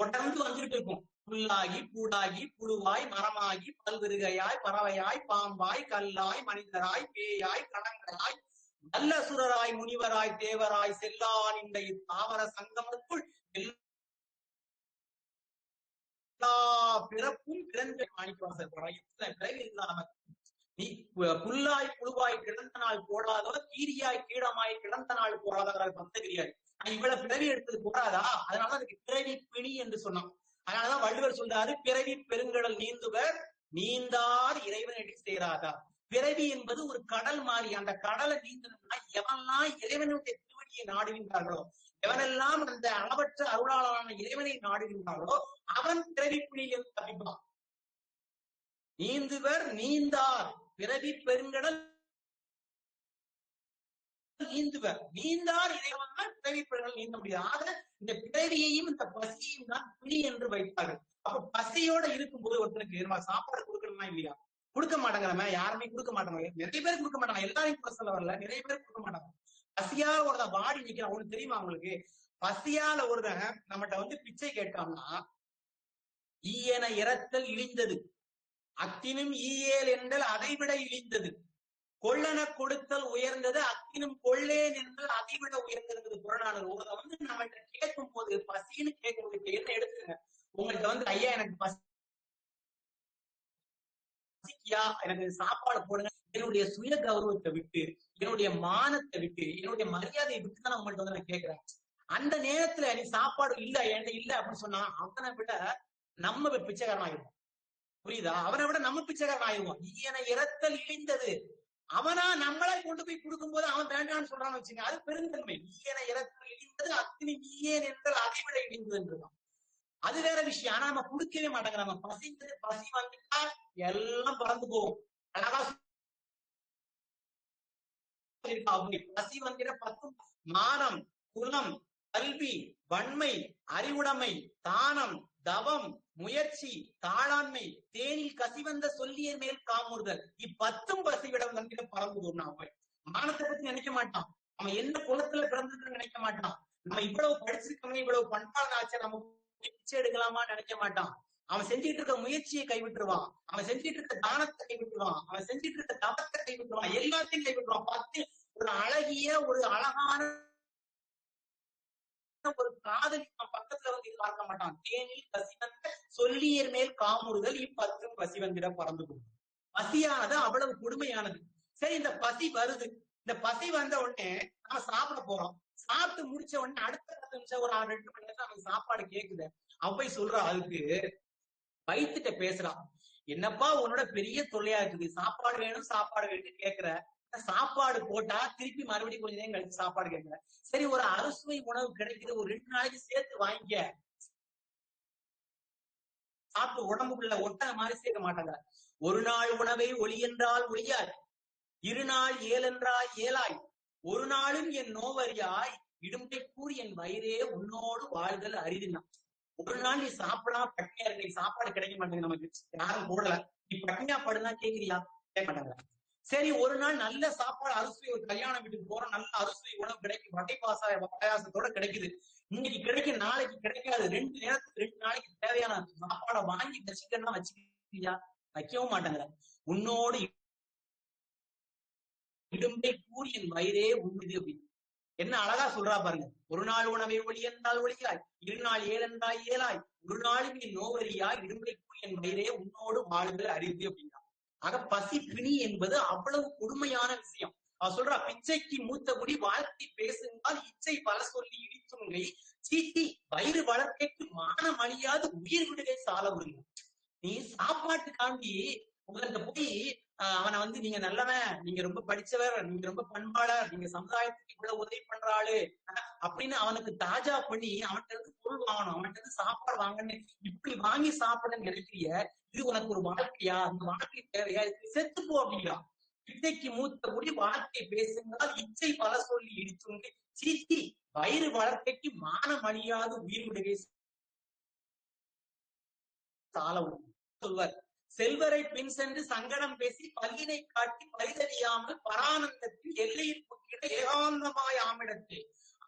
தொடர்ந்து வந்துகிட்டு இருக்கும். புல்லாகி பூடாகி புழுவாய் மரமாகி பல்விருகையாய் பறவையாய் பாம்பாய் கல்லாய் மனிதராய் பேயாய் கடங்களாய் நல்லசுரராய் முனிவராய் தேவராய் செல்லான் இந்த தாவர சங்கமத்துக்குள் எல்லா பிறப்பும் பிறந்த மாணிக்கவாசகர் பிறவி இருந்தா நமக்கு. நீ புல்லாய் புழுவாய் கிடந்த நாள் போடாதோ, கீரியாய் கீடமாய் கிடந்த நாள் போடாதவரால் பந்தகிரியாய். இவ்வளவு பிறவி எடுத்தது போடாதா? அதனால அதுக்கு பிறவி பிணி என்று சொன்னான். அதனாலதான் வள்ளுவர் சொல்றாரு, பிறவி பெருங்கடல் நீந்துவர் நீந்தார் இறைவனடி சேராதார். பிறவி என்பது ஒரு கடல் மாதிரி. அந்த கடலை நீந்தணும்னா எவனெல்லாம் இறைவனுடைய திருவடியை நாடுகின்றார்களோ, எவனெல்லாம் அந்த அளவற்ற அருளாளரான இறைவனை நாடுகின்றார்களோ அவன் பிறவி பிணியில் தப்பிப்பான். நீந்துவர் நீந்தார் பிறவி பெருங்கடல் நீந்துவர் நீந்தார் இறைவனால் பிறவி பெருங்கடல் நீந்த முடியாது. இந்த பிறவியையும் இந்த பசியையும் தான் பிணி என்று வைத்தார்கள். அப்ப பசியோட இருக்கும்போது ஒருத்தருக்கு சாப்பாடு கொடுக்கணுமா இல்லையா? கொடுக்க மாட்டாங்க. யாருமே கொடுக்க மாட்டாங்க. நிறைய பேர் கொடுக்க மாட்டாங்க. எல்லாரையும் கூட சொல்ல வரல, நிறைய பேர் கொடுக்க மாட்டாங்க. பசியால ஒரு வாடி நிக்கிறான். அவனுக்கு தெரியுமா உங்களுக்கு? பசியால ஒருத்தன் நம்மகிட்ட பிச்சை கேட்டான்னா, ஈயன இறத்தல் இழிந்தது, அத்தினும் ஈயேல் என்றால் அதைவிட இழிந்தது, கொள்ளன கொடுத்தல் உயர்ந்தது, அத்தினும் கொள்ளேன் என்றால் அதைவிட உயர்ந்தது. புறநானூறு. ஒருத்த நம்மகிட்ட கேட்கும் போது பசின்னு கேட்கும் போது என்ன எடுத்துங்க, உங்கள்கிட்ட ஐயா எனக்கு பசிக்கியா, எனக்கு சாப்பாடு போடுங்க, என்னுடைய சுய கௌரவத்தை விட்டு, என்னுடைய மானத்தை விட்டு, என்னுடைய மரியாதையை விட்டு தான் உங்கள்கிட்ட நான் கேட்கிறேன். அந்த நேரத்துல நீ சாப்பாடு இல்ல என்கிட்ட இல்ல அப்படின்னு சொன்னா அவனை விட நம்ம பிச்சைக்காரன் ஆயிடுவோம். புரியுதா? அவனை விட நம்ம பிச்சைக்காரன் ஆயிடுவோம். ஈயன இறத்தல் இழிந்தது. அவனா நம்மளை கொண்டு போய் கொடுக்கும் போது அவன் வேண்டான்னு சொல்றான்னு வச்சுங்க, அது பெருந்தன்மை. ஈயன இறத்தல் இழிந்தது, அத்தனை ஈயன் என்றால் அதை விட இழிந்ததுன்றதான். அது வேற விஷயம். ஆனா நம்ம கொடுக்கவே மாட்டாங்க. நம்ம பசி வந்துட்டா எல்லாம் பறந்து போகும். அழகா பசி வந்துட 10 மானம், குலம், கல்வி, வன்மை, அறிவுடைமை, தானம், தவம், முயற்சி, தாளாண்மை, தேனில் கசிவந்த சொல்லிய மேல் காமுறுதல், 10 பசிவிடம் வந்துட்டு பறந்து போகும். அவன் மானத்தை பத்தி நினைக்க மாட்டான். அவன் என்ன குலத்துல பிறந்ததுன்னு நினைக்க மாட்டான். நம்ம இவ்வளவு படிச்சிருக்கோமே, இவ்வளவு பண்பாடு ஆச்சு, நம்ம பிச்சை எடுக்கலாமா நினைக்க மாட்டான். அவன் செஞ்சுட்டு இருக்க முயற்சியை கைவிட்டுருவான். அவன் செஞ்சுட்டு இருக்க தானத்தை கைவிட்டுருவான். அவன் செஞ்சுட்டு இருக்க தவத்தை கைவிட்டுருவான். எல்லாத்தையும் கைவிட்டுருவான். 10 ஒரு அழகிய ஒரு அழகான ஒரு காதலி பக்கத்துல பார்க்க மாட்டான். தேனில் கசிவந்த சொல்லியர் மேல் காமுறுதல் 10 பசி வந்திட பறந்து போகும். பசியானது அவ்வளவு கொடுமையானது. சரி, இந்த பசி வருது. இந்த பசி வந்த உடனே நம்ம சாப்பிட போறோம். சாப்பிட்டு முடிச்ச உடனே அடுத்த 10 நிமிஷம் ஒரு 2 மணி நேரம் நமக்கு சாப்பாடு கேக்குது. அவை சொல்றா, அதுக்கு வயிற்றுட்ட பேசுறான், என்னப்பா உன்னோட பெரிய தொல்லையா இருக்குது, சாப்பாடு வேணும் சாப்பாடு வேணும் கேக்குற, சாப்பாடு போட்டா திருப்பி மறுபடியும் கொஞ்ச நேரம் கழிச்சு சாப்பாடு கேட்கிற. சரி, ஒரு அறுசுவை உணவு கிடைக்குது, ஒரு 2 நாளைக்கு சேர்த்து வாங்கிக்க. சாப்பிட்டு உடம்புக்குள்ள ஒட்டன மாதிரி சேர்க்க மாட்டாங்க. ஒரு நாள் உணவை ஒளி என்றால் ஒளியாய், 2 நாள் ஏழென்றால் ஏழாய், ஒரு நாளும் என் நோவறியாய், இடும்பை கூறி என் வயிறே உன்னோடு வாழ்தல் அரிதுனா. ஒரு நாள் நீ சாப்பிடா பட்டினியா இருக்க, சாப்பாடு கிடைக்க மாட்டேங்குது, நமக்கு யாரும் போடல, நீ பட்டினியா படுனா கேக்குறியா? கேட்க மாட்டாங்க. சரி, ஒரு நாள் நல்ல சாப்பாடு அறுசுவை, ஒரு கல்யாண வீட்டுக்கு போறோம், நல்ல அறுசுவை உணவு கிடைக்கும், வட்டை பாயாசத்தோட கிடைக்குது. இன்னைக்கு கிடைக்கும், நாளைக்கு கிடைக்காது. 2 நேரத்துக்கு 2 நாளைக்கு தேவையான சாப்பாடை வாங்கி வச்சுக்கன்னா வச்சுக்கிறியா? வைக்கவும் மாட்டாங்க. உன்னோடு இடும்பை கூறி என் வயிறே உண்ணுது அப்படின்னு என்ன அழகா சொல்றா பாருங்க. ஒரு நாள் உணவை ஒளி என்றால் ஒளியாய், 2 நாள் ஏழென்றால் ஏழாய், ஒரு நாளும் என் நோவரியாய், இடும்பை கூறி என் வயிறே உன்னோடு வாழ்தல் அறிந்து அப்படின்னா. ஆக பசி பிணி என்பது அவ்வளவு கொடுமையான விஷயம். அவ சொல்றா, பிச்சைக்கு மூத்த குடி வாழ்க்கை பேசுங்கால் இச்சை பல சொல்லி இடித்துங்கை சீட்டி வயிறு வளர்க்கைக்கு மானம் அழியாது உயிர் விடுகை சால விடுங்க. நீ சாப்பாட்டுக்காண்டி உங்கள்கிட்ட போய் அவனை நீங்க நல்லவன், நீங்க ரொம்ப படிச்சவர், நீங்க ரொம்ப பண்பாளர், நீங்க சமுதாயத்துக்கு இவ்வளவு உதவி பண்றாளு அப்படின்னு அவனுக்கு தாஜா பண்ணி அவன்கிட்ட இருந்து பொருள் வாங்கணும், அவன்கிட்ட இருந்து சாப்பாடு வாங்கணும், இப்படி வாங்கி சாப்பிடணும்னு நினைக்கிறிய, இது உனக்கு ஒரு வாழ்க்கையா? அந்த வாழ்க்கை தேவையா? இதுக்கு செத்துப்போ அப்படிங்களா? இச்சைக்கு மூத்த குடி வாழ்க்கை பேசுங்கால் இச்சை பல சொல்லி இடிச்சுங்க சீச்சி வயிறு வளர்க்கைக்கு மானம் அழியாது உயிர் விடுகை சால சொல்வார். செல்வரை பின் சென்று சங்கடம் பேசி பல்லினை காட்டி பரிதறியாமல் பரானந்தத்தில் எல்லையில் புக்கிட ஏகாந்தமாய் ஆமிடத்தில்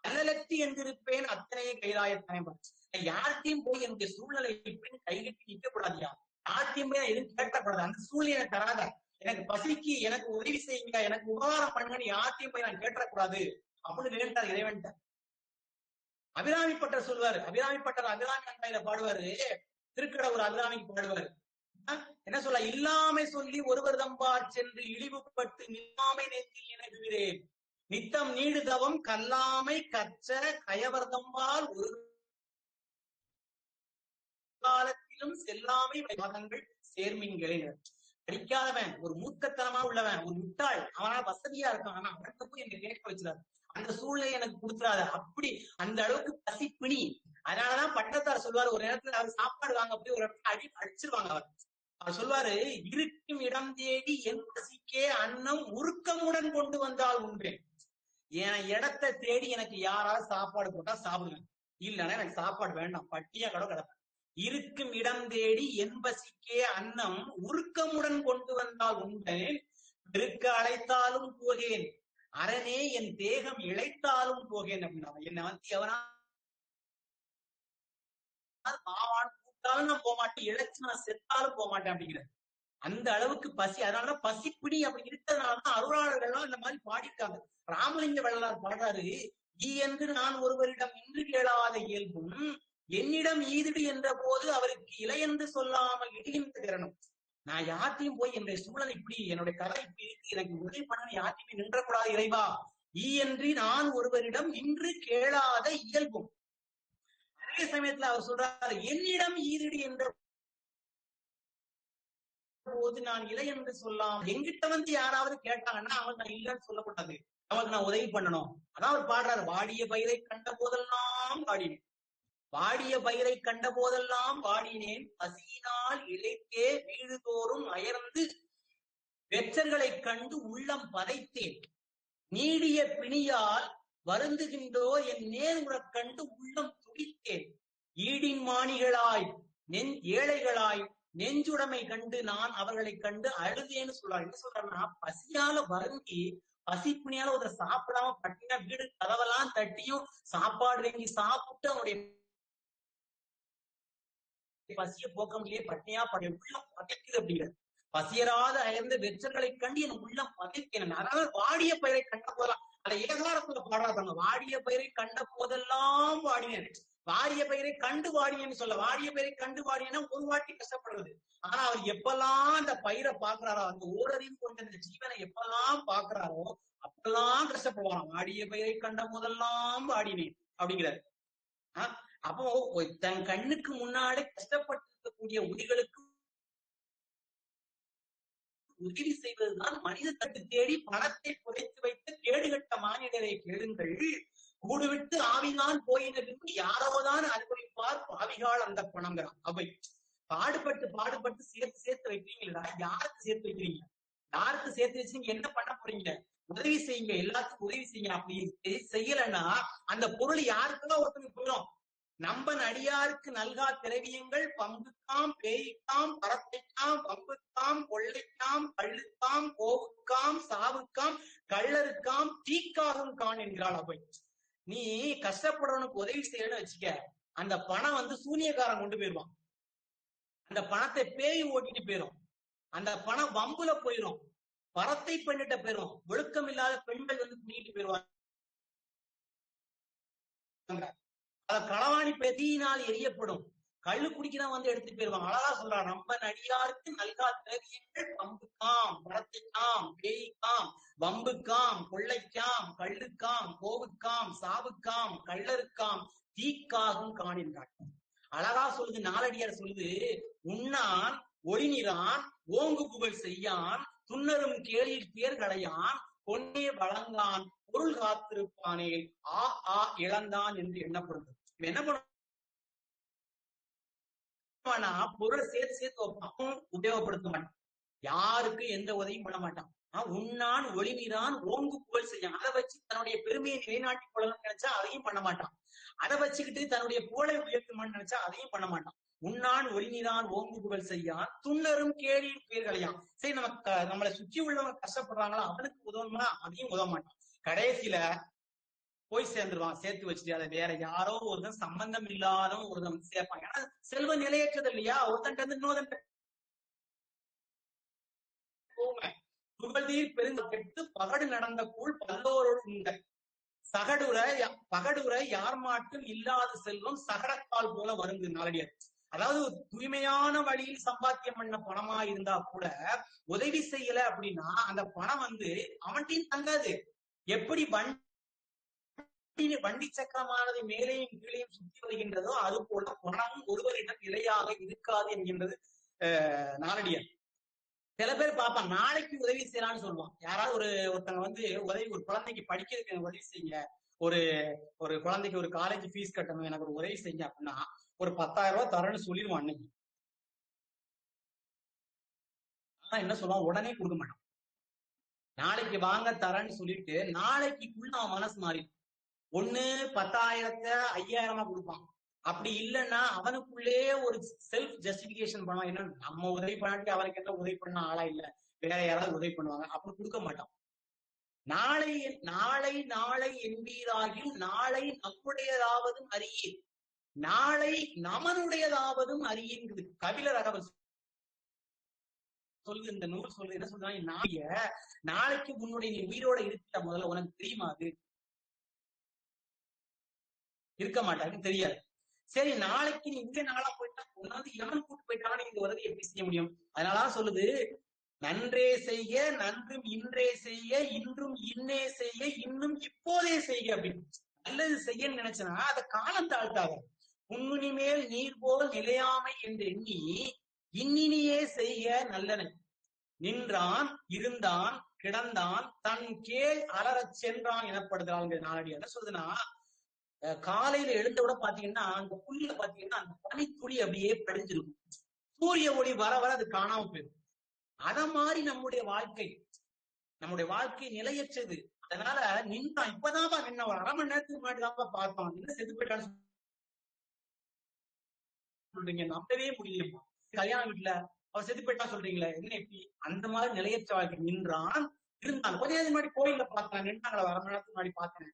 அல்லலத்தி என்றிருப்பேன் அத்தனையே கைலாயத்தனை. யார்கிட்டையும் போய் என்னுடைய சூழ்நிலை இப்படின்னு கைகட்டி நிற்க கூடாதியா, யார்கிட்டையும் போய் எதுவும் கேட்கக்கூடாது. அந்த சூழ்நிலை தராத, எனக்கு பசிக்கு எனக்கு உதவி செய்யுங்க, எனக்கு உபகாரம் பண்ணுங்கன்னு யார்கிட்டையும் போய் நான் கேட்டக்கூடாது அப்படின்னு நினைத்தார் இறைவன். அபிராமிப்பட்டர் சொல்வாரு, அபிராமிப்பட்டர் அபிராமி அன்பாயில பாடுவாரு, திருக்கடவுர் அபிராமிக்கு பாடுவாரு. என்ன சொல்ல, இல்லாமை சொல்லி ஒருவர் தம்பார் சென்று இழிவுபட்டு நில்லாமை நெஞ்சில் எனக்குகிறேன், நித்தம் நீடுதவம் கல்லாமை கற்ற கயவர் தம்பால் ஒரு காலத்திலும் செல்லாமை வாதங்கள் சேர்மீன்களே. படிக்காதவன், ஒரு மூர்க்கத்தனமா உள்ளவன், ஒரு முட்டாள், அவனால் வசதியா இருக்கான், ஆனா அவன்கிட்ட போய் என்னை கேட்க வச்சிடாது, அந்த சூழ்நிலை எனக்கு கொடுத்துடாது. அப்படி அந்த அளவுக்கு பசி பிணி. அதனாலதான் பட்டத்தார் சொல்வாரு, ஒரு நேரத்துல அவர் சாப்பாடு வாங்க போய் ஒரு இடத்துல அடிச்சிருவாங்க. அவர் அவர் சொல்வாரு, இருக்கும் இடம் தேடி என் பசிக்கே அன்னம் உருக்கமுடன் கொண்டு வந்தால் உண்பேன். என் இடத்தை தேடி எனக்கு யாராவது சாப்பாடு போட்டா சாப்பிடுவேன், இல்லைன்னா எனக்கு சாப்பாடு வேண்டாம், பட்டியா கூட கிடப்பேன். இருக்கும் இடம் தேடி என் பசிக்கே அன்னம் உருக்கமுடன் கொண்டு வந்தால் உண்பேன். பெருக்க அழைத்தாலும் போகேன், அரணே என் தேகம் இழைத்தாலும் போகேன் அப்படின்னா, என்னை வந்து எவனா கூப்பிட்டாலும் நான் போக மாட்டேன், இழைச்சு நான் செத்தாலும் போக மாட்டேன் அப்படிங்கிறது. அந்த அளவுக்கு பசி. அதனாலதான் பசிப்பிடி அப்படி இருக்கிறதுனாலதான் அருளாளர்கள்லாம் இந்த மாதிரி பாடிட்டாங்க. ராமலிங்க வள்ளலார் பாடுறாரு, ஈ என்று நான் ஒருவரிடம் இன்று கேளாத இயல்பும் என்னிடம் ஈதிடு என்ற போது அவருக்கு இலை என்று சொல்லாமல் இடுகின்ற திறனும். நான் யார்த்தையும் போய் என்னுடைய சூழல் இப்படி, என்னுடைய கதை இப்படி இருக்கு, எனக்கு உதவி பண்ண யார்த்தையுமே நின்றக்கூடாது இறைவா. ஈ என்று நான் ஒருவரிடம் இன்று கேளாத இயல்பும். அதே சமயத்துல அவர் சொல்றாரு, என்னிடம் ஈதிடு என்ற போது நான் இலை என்று சொல்லாம். எங்கிட்ட வந்து யாராவது கேட்டாங்கன்னா அவன் நான் இல்லைன்னு சொல்லக்கூடாது, அவனுக்கு நான் உதவி பண்ணணும். அதான் அவர் பாடுறாரு, வாடிய பயிரை கண்ட போதெல்லாம் வாடினேன், வாடிய பயிரை கண்ட போதெல்லாம் வாடினேன், பசியினால் இழைத்தே வீடுதோறும் அயர்ந்து வெற்றர்களை கண்டு உள்ளம் பதைத்தேன், நீடிய பிணியால் வருந்துகின்றோ என் நேர்முறக் கண்டு உள்ளம் துடித்தேன், ஈடின் மாணிகளாய் ஏழைகளாய் நெஞ்சுடைமை கண்டு நான் அவர்களை கண்டு அழுதேன்னு சொல்றாரு. என்ன சொல்றாருன்னா, பசியால வருந்தி, பசிப்பிணியால ஒரு சாப்பிடாம பட்டினா வீடு கதவெல்லாம் தட்டியும் சாப்பாடு வாங்கி சாப்பிட்டு அவனுடைய பசிய போக்க முடியல, பட்டினியா உள்ளம் பதைக்குது அப்படிங்கிறது. பசியராத அயர்ந்த வெற்றர்களை கண்டு என் உள்ளம் பதைக்கிறேன். அதனால வாடிய பயிரை கண்ட போதெல்லாம், அதை ஏகாரத்துல பாடுறாங்க, வாடிய பயிரை கண்ட போதெல்லாம் வாடினேன். வாடிய பயிரை கண்டு வாடினேன்னு சொல்ல, வாடிய பயிரை கண்டு வாடினா ஒரு வாட்டி கஷ்டப்படுறது. ஆனா அவர் எப்பெல்லாம் அந்த பயிரை பாக்குறாரோ, அந்த ஓரறிவு கொண்ட அந்த ஜீவனை எப்பெல்லாம் பாக்குறாரோ அப்பெல்லாம் கஷ்டப்படுவாராம். வாடிய பயிரை கண்ட போதெல்லாம் வாடினேன் அப்படிங்கிறாரு. அப்போ தன் கண்ணுக்கு முன்னாடி கஷ்டப்பட்டிருக்கக்கூடிய உயிர்களுக்கு உதவி செய்வதுதான் மனித தட்டு தேடி பணத்தை புதைத்து வைத்து கேடுகட்ட மானிடரை கேளுங்கள், கூடுவிட்டு ஆவிதான் போயின யாரோதான் அனுபவிப்பார் பாவிகால் அந்த பணங்கிறான். அவை பாடுபட்டு பாடுபட்டு சேர்த்து வைக்கிறீங்களா? யாருக்கு சேர்த்து வைக்கிறீங்க? யாருக்கு சேர்த்து வச்சு நீங்க என்ன பண்ண போறீங்க? உதவி செய்யுங்க, எல்லாத்துக்கும் உதவி செய்யுங்க. அப்படி செய்யலன்னா அந்த பொருள் யாருக்குதான் ஒருத்தருக்கு போயிடும். நம்பன் அடியாருக்கு நல்கா திரவியங்கள் பம்புக்காம் பேய்க்காம் பரத்தைக்காம் வம்புக்காம் கொள்ளைக்காம் கள்ளுக்காம் கோவுக்காம் சாவுக்காம் கள்ளருக்காம் தீக்காகும் கான் என்கிறாள் அவை. நீ கஷ்டப்படுறவனுக்கு உதவி செய்யணும்னு வச்சுக்க, அந்த பணம் வந்து சூனியக்காரன் கொண்டு போயிருவான், அந்த பணத்தை பேய் ஓட்டிட்டு போயிடும், அந்த பணம் வம்புல போயிடும், பரத்தை பண்ணிட்ட போயிடும், ஒழுக்கம் இல்லாத பெண்கள் வந்து குடிக்கிட்டு போயிருவாங்க, களவாணி பெதியினால் எரியப்படும், கள்ளு குடிக்கலாம் வந்து எடுத்துட்டு போயிருவாங்க. அழகா சொல்றான், நம்பன் அடியாருக்கு நல்கா திரவியங்கள் பம்புக்காம் பரத்தைக்காம் பேய்க்காம் வம்புக்காம் கொள்ளைக்காம் கள்ளுக்காம் கோவுக்காம் சாவுக்காம் கள்ளருக்காம் தீக்காகும் காணின்றான். அழகா சொல்லுது, நாலடியார் சொல்லுது, உண்ணான் ஒளிநிறான் ஓங்கு புகழ் செய்யான் துன்னரும் கேளிர் பேர் களையான் பொன்னே வழங்கான் பொருள் காத்திருப்பானே ஆ ஆ இழந்தான் என்று எண்ணப்படுது. என்ன பண்ணுவானா, பொருளை சேர்த்து வைப்பான், உபயோகப்படுத்த மாட்டான், யாருக்கு எந்த உதவியும் பண்ண மாட்டான். உண்ணான் ஒளிநீரான் ஓங்கு புகழ் செய்யான், அதை வச்சு தன்னுடைய பெருமையை நிலைநாட்டிக் கொள்ளணும்னு நினைச்சா அதையும் பண்ண மாட்டான், அதை வச்சுக்கிட்டு தன்னுடைய புகழை உயர்த்துமான்னு நினைச்சா அதையும் பண்ண மாட்டான். உண்ணான் ஒளிநீரான் ஓங்கு புகழ் செய்யான் துன்னரும் கேளிர் பேர்களையான். சரி, நம்மளை சுற்றி உள்ளவங்க கஷ்டப்படுறாங்களா, அவனுக்கு உதவணும்னா அதையும் உதவ மாட்டான். கடைசியில போய் சேர்ந்துருவான், சேர்த்து வச்சுட்டு அதை வேற யாரோ ஒருத்தன் சம்பந்தம் இல்லாதவன் ஒருத்தன் வந்து சேர்ப்பான். ஏன்னா செல்வ நிலையற்றது இல்லையா, ஒருத்தன் வந்து இன்னொருத்தன் புகழ்தீர் பெருங்க கெட்டு பகடு நடந்த கூழ் பல்லோரோடு உண்ட பகடுரை யார் மாட்டும் இல்லாத செல்வம் சகடக்கால் போல வருது நாளடியார். அதாவது தூய்மையான வழியில் சம்பாத்தியம் பண்ண பணமா இருந்தா கூட உதவி செய்யல அப்படின்னா அந்த பணம் வந்து அவன்கிட்டையும் தங்காது. எப்படி வண்டி சக்கரமானது மேலேயும் கீழையும் சுற்றி வருகின்றதோ அது போல பணமும் ஒருவரிடம் நிலையாக இருக்காது என்கின்றது நாளடியார். சில பேர் பார்ப்பான், நாளைக்கு உதவி செய்யலாம்னு சொல்லுவான். யாராவது ஒருத்தங்க வந்து ஒரு குழந்தைக்கு படிக்கிறதுக்கு உதவி செய்யுங்க, ஒரு குழந்தைக்கு ஒரு காலேஜ் ஃபீஸ் கட்டணும், எனக்கு ஒரு உதவி செய்யுங்க அப்படின்னா ஒரு 10,000 ரூபாய் தரேன்னு சொல்லிடுவான். அன்னைக்கு என்ன சொல்லுவான், உடனே கொடுக்க மாட்டான். நாளைக்கு வாங்க தரேன்னு சொல்லிட்டு நாளைக்குள்ள அவன் மனசு மாறி ஒண்ணு 10,000 5,000 கொடுப்பான். அப்படி இல்லைன்னா அவனுக்குள்ளே ஒரு செல்ஃப் ஜஸ்டிபிகேஷன் பண்ணுவான். என்ன, நம்ம உதவி பண்ணாட்டி அவனுக்கு என்ன உதவி பண்ண ஆளா இல்ல, வேற யாராவது உதவி பண்ணுவாங்க, அப்படி கொடுக்க மாட்டான். நாளை நாளை நாளை என்பீராகில் நாளை நம்முடையதாவதும் அறியீர், நாளை நமனுடையதாவதும் அறியுங்கிறது கபிலர் அகவல் சொல்லு. இந்த நூல் சொல்லு என்ன சொல்றாங்க, நாளைக்கு உன்னுடைய நீ உயிரோட இருக்க முதல்ல உனக்கு தெரியுமா? அது இருக்க மாட்டாருன்னு தெரியாது. சரி, நாளைக்கு நீ இங்க நாளா போயிட்டா உன்னாவது எவன் கூட்டு போயிட்டான்னு இங்க வருது எப்படி செய்ய முடியும்? அதனாலதான் சொல்லுது, நன்றே செய்ய நன்றும் இன்றே செய்ய இன்றும் இன்னே செய்ய இன்னும் இப்போதே செய்ய அப்படின்னு. நல்லது செய்ய நினைச்சனா அதை காலம் தாழ்த்தாத. புன்முனி மேல் நீர் போல் நிலையாமை என்று எண்ணி இன்னினியே செய்ய நல்லன. நின்றான் இருந்தான் கிடந்தான் தன் கேள் அலறச் சென்றான் எனப்படுகிறான் நாளடி. என்ன சொல்றதுன்னா, காலையில எழுந்தவிட பாத்தீங்கன்னா அந்த புல்ல பாத்தீங்கன்னா அந்த பனித்துளி அப்படியே படிஞ்சிருக்கும். சூரிய ஒளி வர வர அது காணாம போயிடும். அத மாதிரி நம்முடைய வாழ்க்கை நிலையற்றது. அதனால நின்றான். இப்பதான்ப்பா நின்ன ஒரு அரை மணி நேரத்துக்கு முன்னாடி தான்ப்பா பார்ப்பான். என்ன செத்து போயிட்டான்னு சொல்றீங்க, நம்பவே முடியலப்பா. கல்யாண வீட்டுல அவர் செத்து போயிட்டா சொல்றீங்களே, என்ன எப்படி? அந்த மாதிரி நிலையற்ற வாழ்க்கை. நின்றான் இருந்தான். கொஞ்ச நேரம் முன்னாடி கோயில்ல பார்த்தேன், நின்றாங்களா, அரை மணி நேரத்துக்கு முன்னாடி பார்த்தேன்.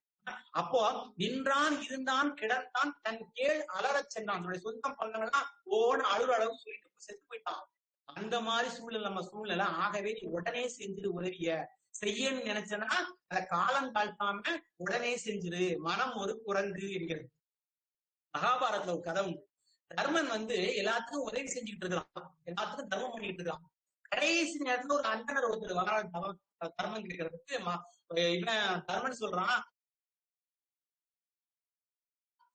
அப்போ நின்றான் இருந்தான் கிடந்தான் தன் கேள் அலறச் சென்றான். அவனுடைய சொந்தம் பண்ணவனா ஓன அழுற அளவு சொல்லிட்டு செத்து போயிட்டான். அந்த மாதிரி சூழ்நிலை நம்ம சூழ்நிலை. ஆகவே நீ உடனே செஞ்சிரு, உதவிய செய்யன்னு நினைச்சனா அதை காலம் தாழ்த்தாம உடனே செஞ்சிரு. மனம் ஒரு குரங்கு என்கிறது. மகாபாரதத்துல ஒரு கதை உண்டு. தர்மன் எல்லாத்துக்கும் உதவி செஞ்சுக்கிட்டு இருக்கான், எல்லாத்துக்கும் தர்மம் பண்ணிட்டு இருக்கான். கடைசி நேரத்துல ஒரு அண்ணனர் ஒருத்தர் வர தர்மம் கேட்கறதுக்கு இவன் தர்மன் சொல்றான்,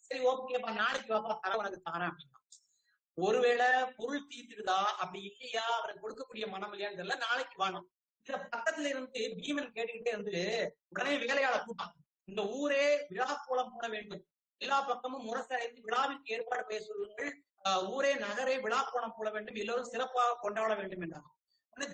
சரி ஓகேப்பா நாளைக்கு வாப்பா தர உனக்கு தாரேன் அப்படின்னா. ஒருவேளை பொருள் தீர்த்துடுதா அப்படி இல்லையா, அவருக்கு கொடுக்கக்கூடிய மனம் இல்லையான்னு தெரியல, நாளைக்கு வாணும். இந்த பக்கத்துல இருந்து பீமன் கேட்டுக்கிட்டே உடனே வேலையாள கூட்டான், இந்த ஊரே விழா கோலம் போட வேண்டும், எல்லா பக்கமும் முரசறைந்து விழாவிற்கு ஏற்பாடு செய்ய சொல்லுங்கள், ஊரே நகரே விழா கோலம் போட வேண்டும், எல்லோரும் சிறப்பாக கொண்டாட வேண்டும் என்றாங்க.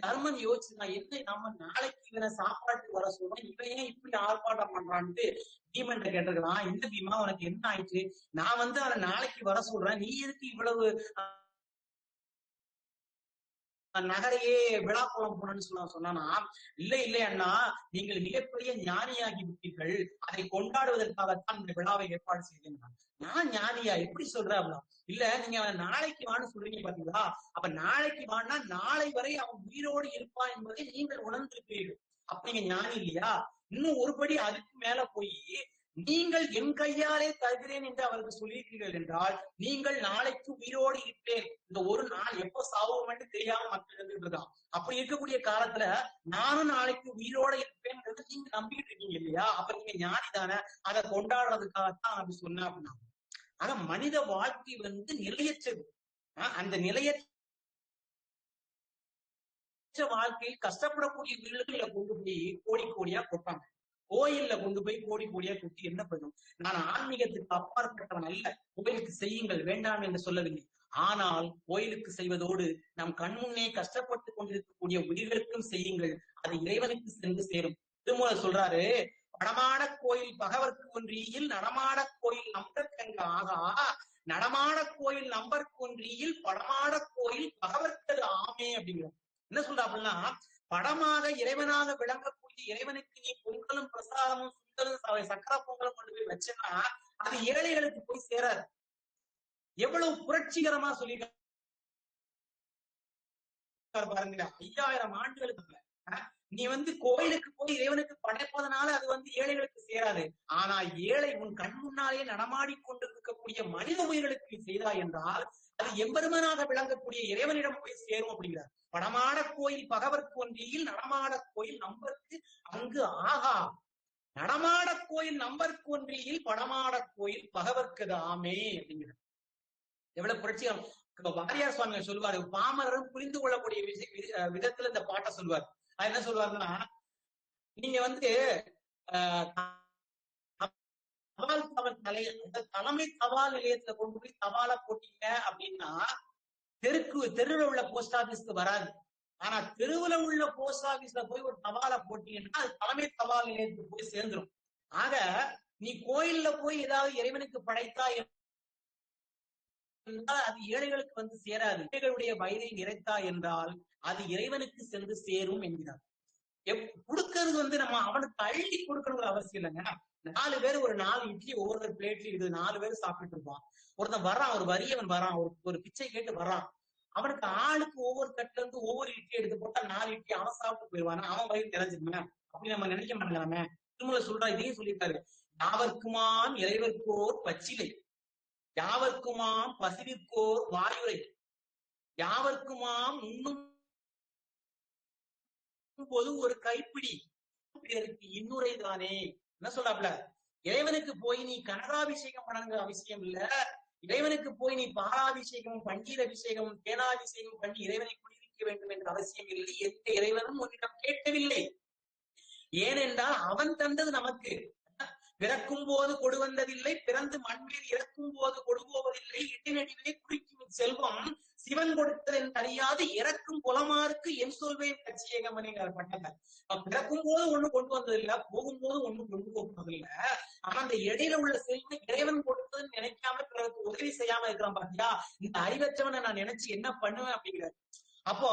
தர்மன் யோசிச்சுதான், என்ன நம்ம நாளைக்கு இவனை சாப்பாட்டுக்கு வர சொல்றோம், இவன் ஏன் இப்படி ஆர்ப்பாட்டம் பண்றான்ட்டு பீமன் கேட்டிருக்கலாம். இந்த பீமா உனக்கு என்ன ஆயிடுச்சு, நான் அவனை நாளைக்கு வர சொல்றேன், நீ எதுக்கு இவ்வளவு நகரையே விழா கோலம் போனன்னு சொன்னா, இல்லை அண்ணா, நீங்கள் மிகப்பெரிய ஞானியாகி விட்டீர்கள், அதை கொண்டாடுவதற்காகத்தான் இந்த விழாவை ஏற்பாடு செய்தேன். நான் ஞானியா எப்படி சொல்றேன் அப்படின்னா, இல்ல நீங்க அவன் நாளைக்கு வான்னு சொல்றீங்க பாத்தீங்களா, அப்ப நாளைக்கு வான்னா நாளை வரை அவன் உயிரோடு இருப்பான் என்பதை நீங்கள் உணர்ந்திருக்கிறீர்கள், அப்ப நீங்க ஞானி இல்லையா? இன்னும் ஒருபடி அதுக்கு மேல போய் நீங்கள் என் கையாலே தருகிறேன் என்று அவருக்கு சொல்லியிருக்கிறீர்கள் என்றால், நீங்கள் நாளைக்கு உயிரோடு இருப்பேன், இந்த ஒரு நாள் எப்போ சாவோம் என்று தெரியாம மக்கள் இருந்துட்டு இருக்கான். அப்படி இருக்கக்கூடிய காலத்துல நானும் நாளைக்கு உயிரோட இருப்பேன் நீங்க நம்பிக்கிட்டு இருக்கீங்க இல்லையா, அப்ப நீங்க ஞானி தானே, அதை கொண்டாடுறதுக்காகத்தான் அப்படி சொன்னேன் அப்படின்னா. ஆனா மனித வாழ்க்கை நிலையற்றது. அந்த நிலையற்ற வாழ்க்கையில் கஷ்டப்படக்கூடிய வீடுகளை கொண்டு போய் கோடி கோடியா கொட்டாங்க. கோயில்ல கொண்டு போய் கோடி கோடியா கொட்டி என்ன பண்ணும்? நான் ஆன்மீகத்துக்கு அப்பாற்பட்டவன் அல்ல, கோயிலுக்கு செய்யுங்கள் வேண்டாம் என்று சொல்லவில்லை. ஆனால் கோயிலுக்கு செய்வதோடு நம் கண்முன்னே கஷ்டப்பட்டு கொண்டிருக்கக்கூடிய உயிர்களுக்கும் செய்யுங்கள், அது இறைவனுக்கு சென்று சேரும். திருமூலர் சொல்றாரு, படமான கோயில் பகவர்க்கு ஒன்றியில் நடமாட கோயில் நம்பர்க்கங்க ஆகா, நடமாட கோயில் நம்பர்க்கு ஒன்றியில் படமாட கோயில் பகவர்க்கது ஆமே அப்படிங்கிற. என்ன சொல்ற அப்படின்னா, படமாக இறைவனாக விளங்கக்கூடிய இறைவனுக்கு நீ பொங்கலும் பிரசாதமும் சுண்டலும் சக்கர பொங்கலும் கொண்டு போய் வச்சேன்னா அது ஏழைகளுக்கு போய் சேராது. எவ்வளவு புரட்சிகரமா சொல்லியிருக்காரு பாருங்க. 5000 ஆண்டுகளுக்கு நீ கோயிலுக்கு போய் இறைவனுக்கு படைப்பதனால அது ஏழைகளுக்கு சேராது. ஆனா ஏழை உன் கண் முன்னாலே நடமாடி கொண்டிருக்கக்கூடிய மனித உயிர்களுக்கு செய்தாய் என்றால் அது எம்பெருமனாக விளங்கக்கூடிய இறைவனிடம் போய் சேரும் அப்படிங்கிறார். படமாட கோயில் பகவர்க்கு ஒன்றியில் நடமாட கோயில் நம்பருக்கு அங்கு ஆகா, நடமாட கோயில் நம்பருக்கு ஒன்றியில் படமாட கோயில் பகவர்க்கது ஆமே அப்படிங்கிறார். எவ்வளவு புரட்சியம். வாரியார் சுவாமிகள் சொல்லுவாரு, பாமரரும் புரிந்து கொள்ளக்கூடிய விதத்துல இந்த பாட்டை சொல்லுவார். அது என்ன சொல்லுவாருன்னா, நீங்க தலைமை தபால் நிலையத்துல கொண்டு போய் தபால போட்டீங்க அப்படின்னா தெருவில் உள்ள போஸ்ட் ஆபீஸ்க்கு வராது. ஆனா தெருவுல உள்ள போஸ்ட் ஆபீஸ்ல போய் ஒரு தபாலை போட்டீங்கன்னா அது தலைமை தபால் நிலையத்துக்கு போய் சேர்ந்துரும். ஆக நீ கோயில்ல போய் ஏதாவது இறைவனுக்கு படைத்தா என்றால் அது ஏழைகளுக்கு வந்து சேராது. ஏழைகளுடைய வயதை நிறைத்தா என்றால் அது இறைவனுக்கு சென்று சேரும் என்கிறார். கொடுக்கறது வந்து நம்ம அவனுக்கு அள்ளி கொடுக்கணுங்கிற அவசியம் இல்லைங்க. 4 பேர் ஒரு 4 இட்லி ஒவ்வொரு பிளேட்ல இது 4 பேர் சாப்பிட்டு இருப்பான். ஒருத்தன் வர்றான், ஒரு வறியவன் வரான், ஒரு பிச்சை கேட்டு வர்றான். அவனுக்கு ஆளுக்கு ஒவ்வொரு தட்டுல இருந்து ஒவ்வொரு இட்லி எடுத்து போட்டா 4 இட்லி அவன் சாப்பிட்டு போயிடுவான், அவன் வயிறு நிறைஞ்சிருமே. அப்படி நம்ம நினைக்க மாட்டேங்கிறாமே. திருமலை சொல்றா, இதையும் சொல்லியிருக்காரு. யாவர்க்குமாம் இறைவர்க்கோர் பச்சிலை, யாவர்க்குமாம் பசிவிற்கோர் வாயுரை, யாவர்க்குமாம் உண்ணும் போது ஒரு கைப்பிடி பேருக்கு இன்னுரை தானே. என்ன சொல்றாப்ல, இறைவனுக்கு போய் நீ கனகாபிஷேகம் பண்ணணுங்கிற அவசியம் இல்ல. இறைவனுக்கு போய் நீ பாலாபிஷேகம், பன்னீர் அபிஷேகம், தேனாபிஷேகம் பண்ணி இறைவனை குளிர்விக்க வேண்டும் என்ற அவசியம் இல்லை. எந்த இறைவனும் உன்னிடம் கேட்கவில்லை. ஏனென்றால் அவன் தந்தது நமக்கு. பிறக்கும் போது கொடு வந்ததில்லை, பிறந்து மண்ணில் இறக்கும் போது கொடுபோவதில்லை, இடைநடிலே குறிக்கும் செல்வம் சிவன் கொடுத்தது என்று அறியாது இறக்கும் புலமாருக்கு என் சொல்வேன் கட்சியேகமணிங்கிற பட்டத்தை. பிறக்கும் போது ஒண்ணு கொண்டு வந்ததில்லை, போகும்போது ஒண்ணு கொண்டு போவதில்லை. ஆனா அந்த இடையில உள்ள செல்வம் இறைவன் கொடுத்ததுன்னு நினைக்காம பிறகு உதவி செய்யாம இருக்கிறான் பாத்தியா, இந்த அறிவற்றவனை நான் நினைச்சு என்ன பண்ணுவேன் அப்படிங்கிறார். அப்போ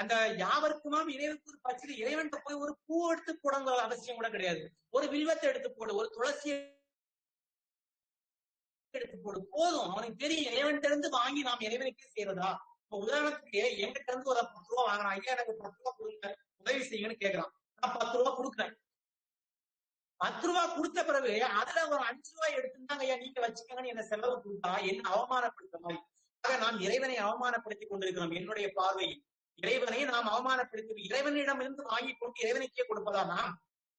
அந்த யாவருக்குமாம் இறைவனுக்கு ஒரு பச்சிலை, இறைவன் போய் ஒரு பூ எடுத்து போடுங்கிற அவசியம் கூட கிடையாது. ஒரு வில்வத்தை எடுத்து போடு, ஒரு துளசியை எடுத்து போடு, போதும். அவனுக்கு தெரியும் இறைவன் இருந்து வாங்கி நாம் இறைவனுக்கே செய்யறதா. இப்ப உதாரணத்துக்கு என்கிட்ட இருந்து ஒரு 10 ரூபா வாங்குறான், ஐயா எனக்கு 10 ரூபா கொடுங்க உதவி செய்யுங்கன்னு கேட்கறான். நான் 10 ரூபா கொடுக்குறேன். 10 ரூபா கொடுத்த பிறகு அதுல ஒரு 5 ரூபாய் எடுத்துட்டாங்க, ஐயா நீங்க வச்சுக்கங்கன்னு என்ன செலவு கொடுத்தா என்ன அவமானப்படுத்த மாதிரி. ஆக நாம் இறைவனை அவமானப்படுத்திக் கொண்டிருக்கிறோம். என்னுடைய பார்வையில் இறைவனை நாம் அவமானப்படுத்தி இறைவனிடம் இருந்து வாங்கி கொண்டு இறைவனுக்கே கொடுப்பதா நாம்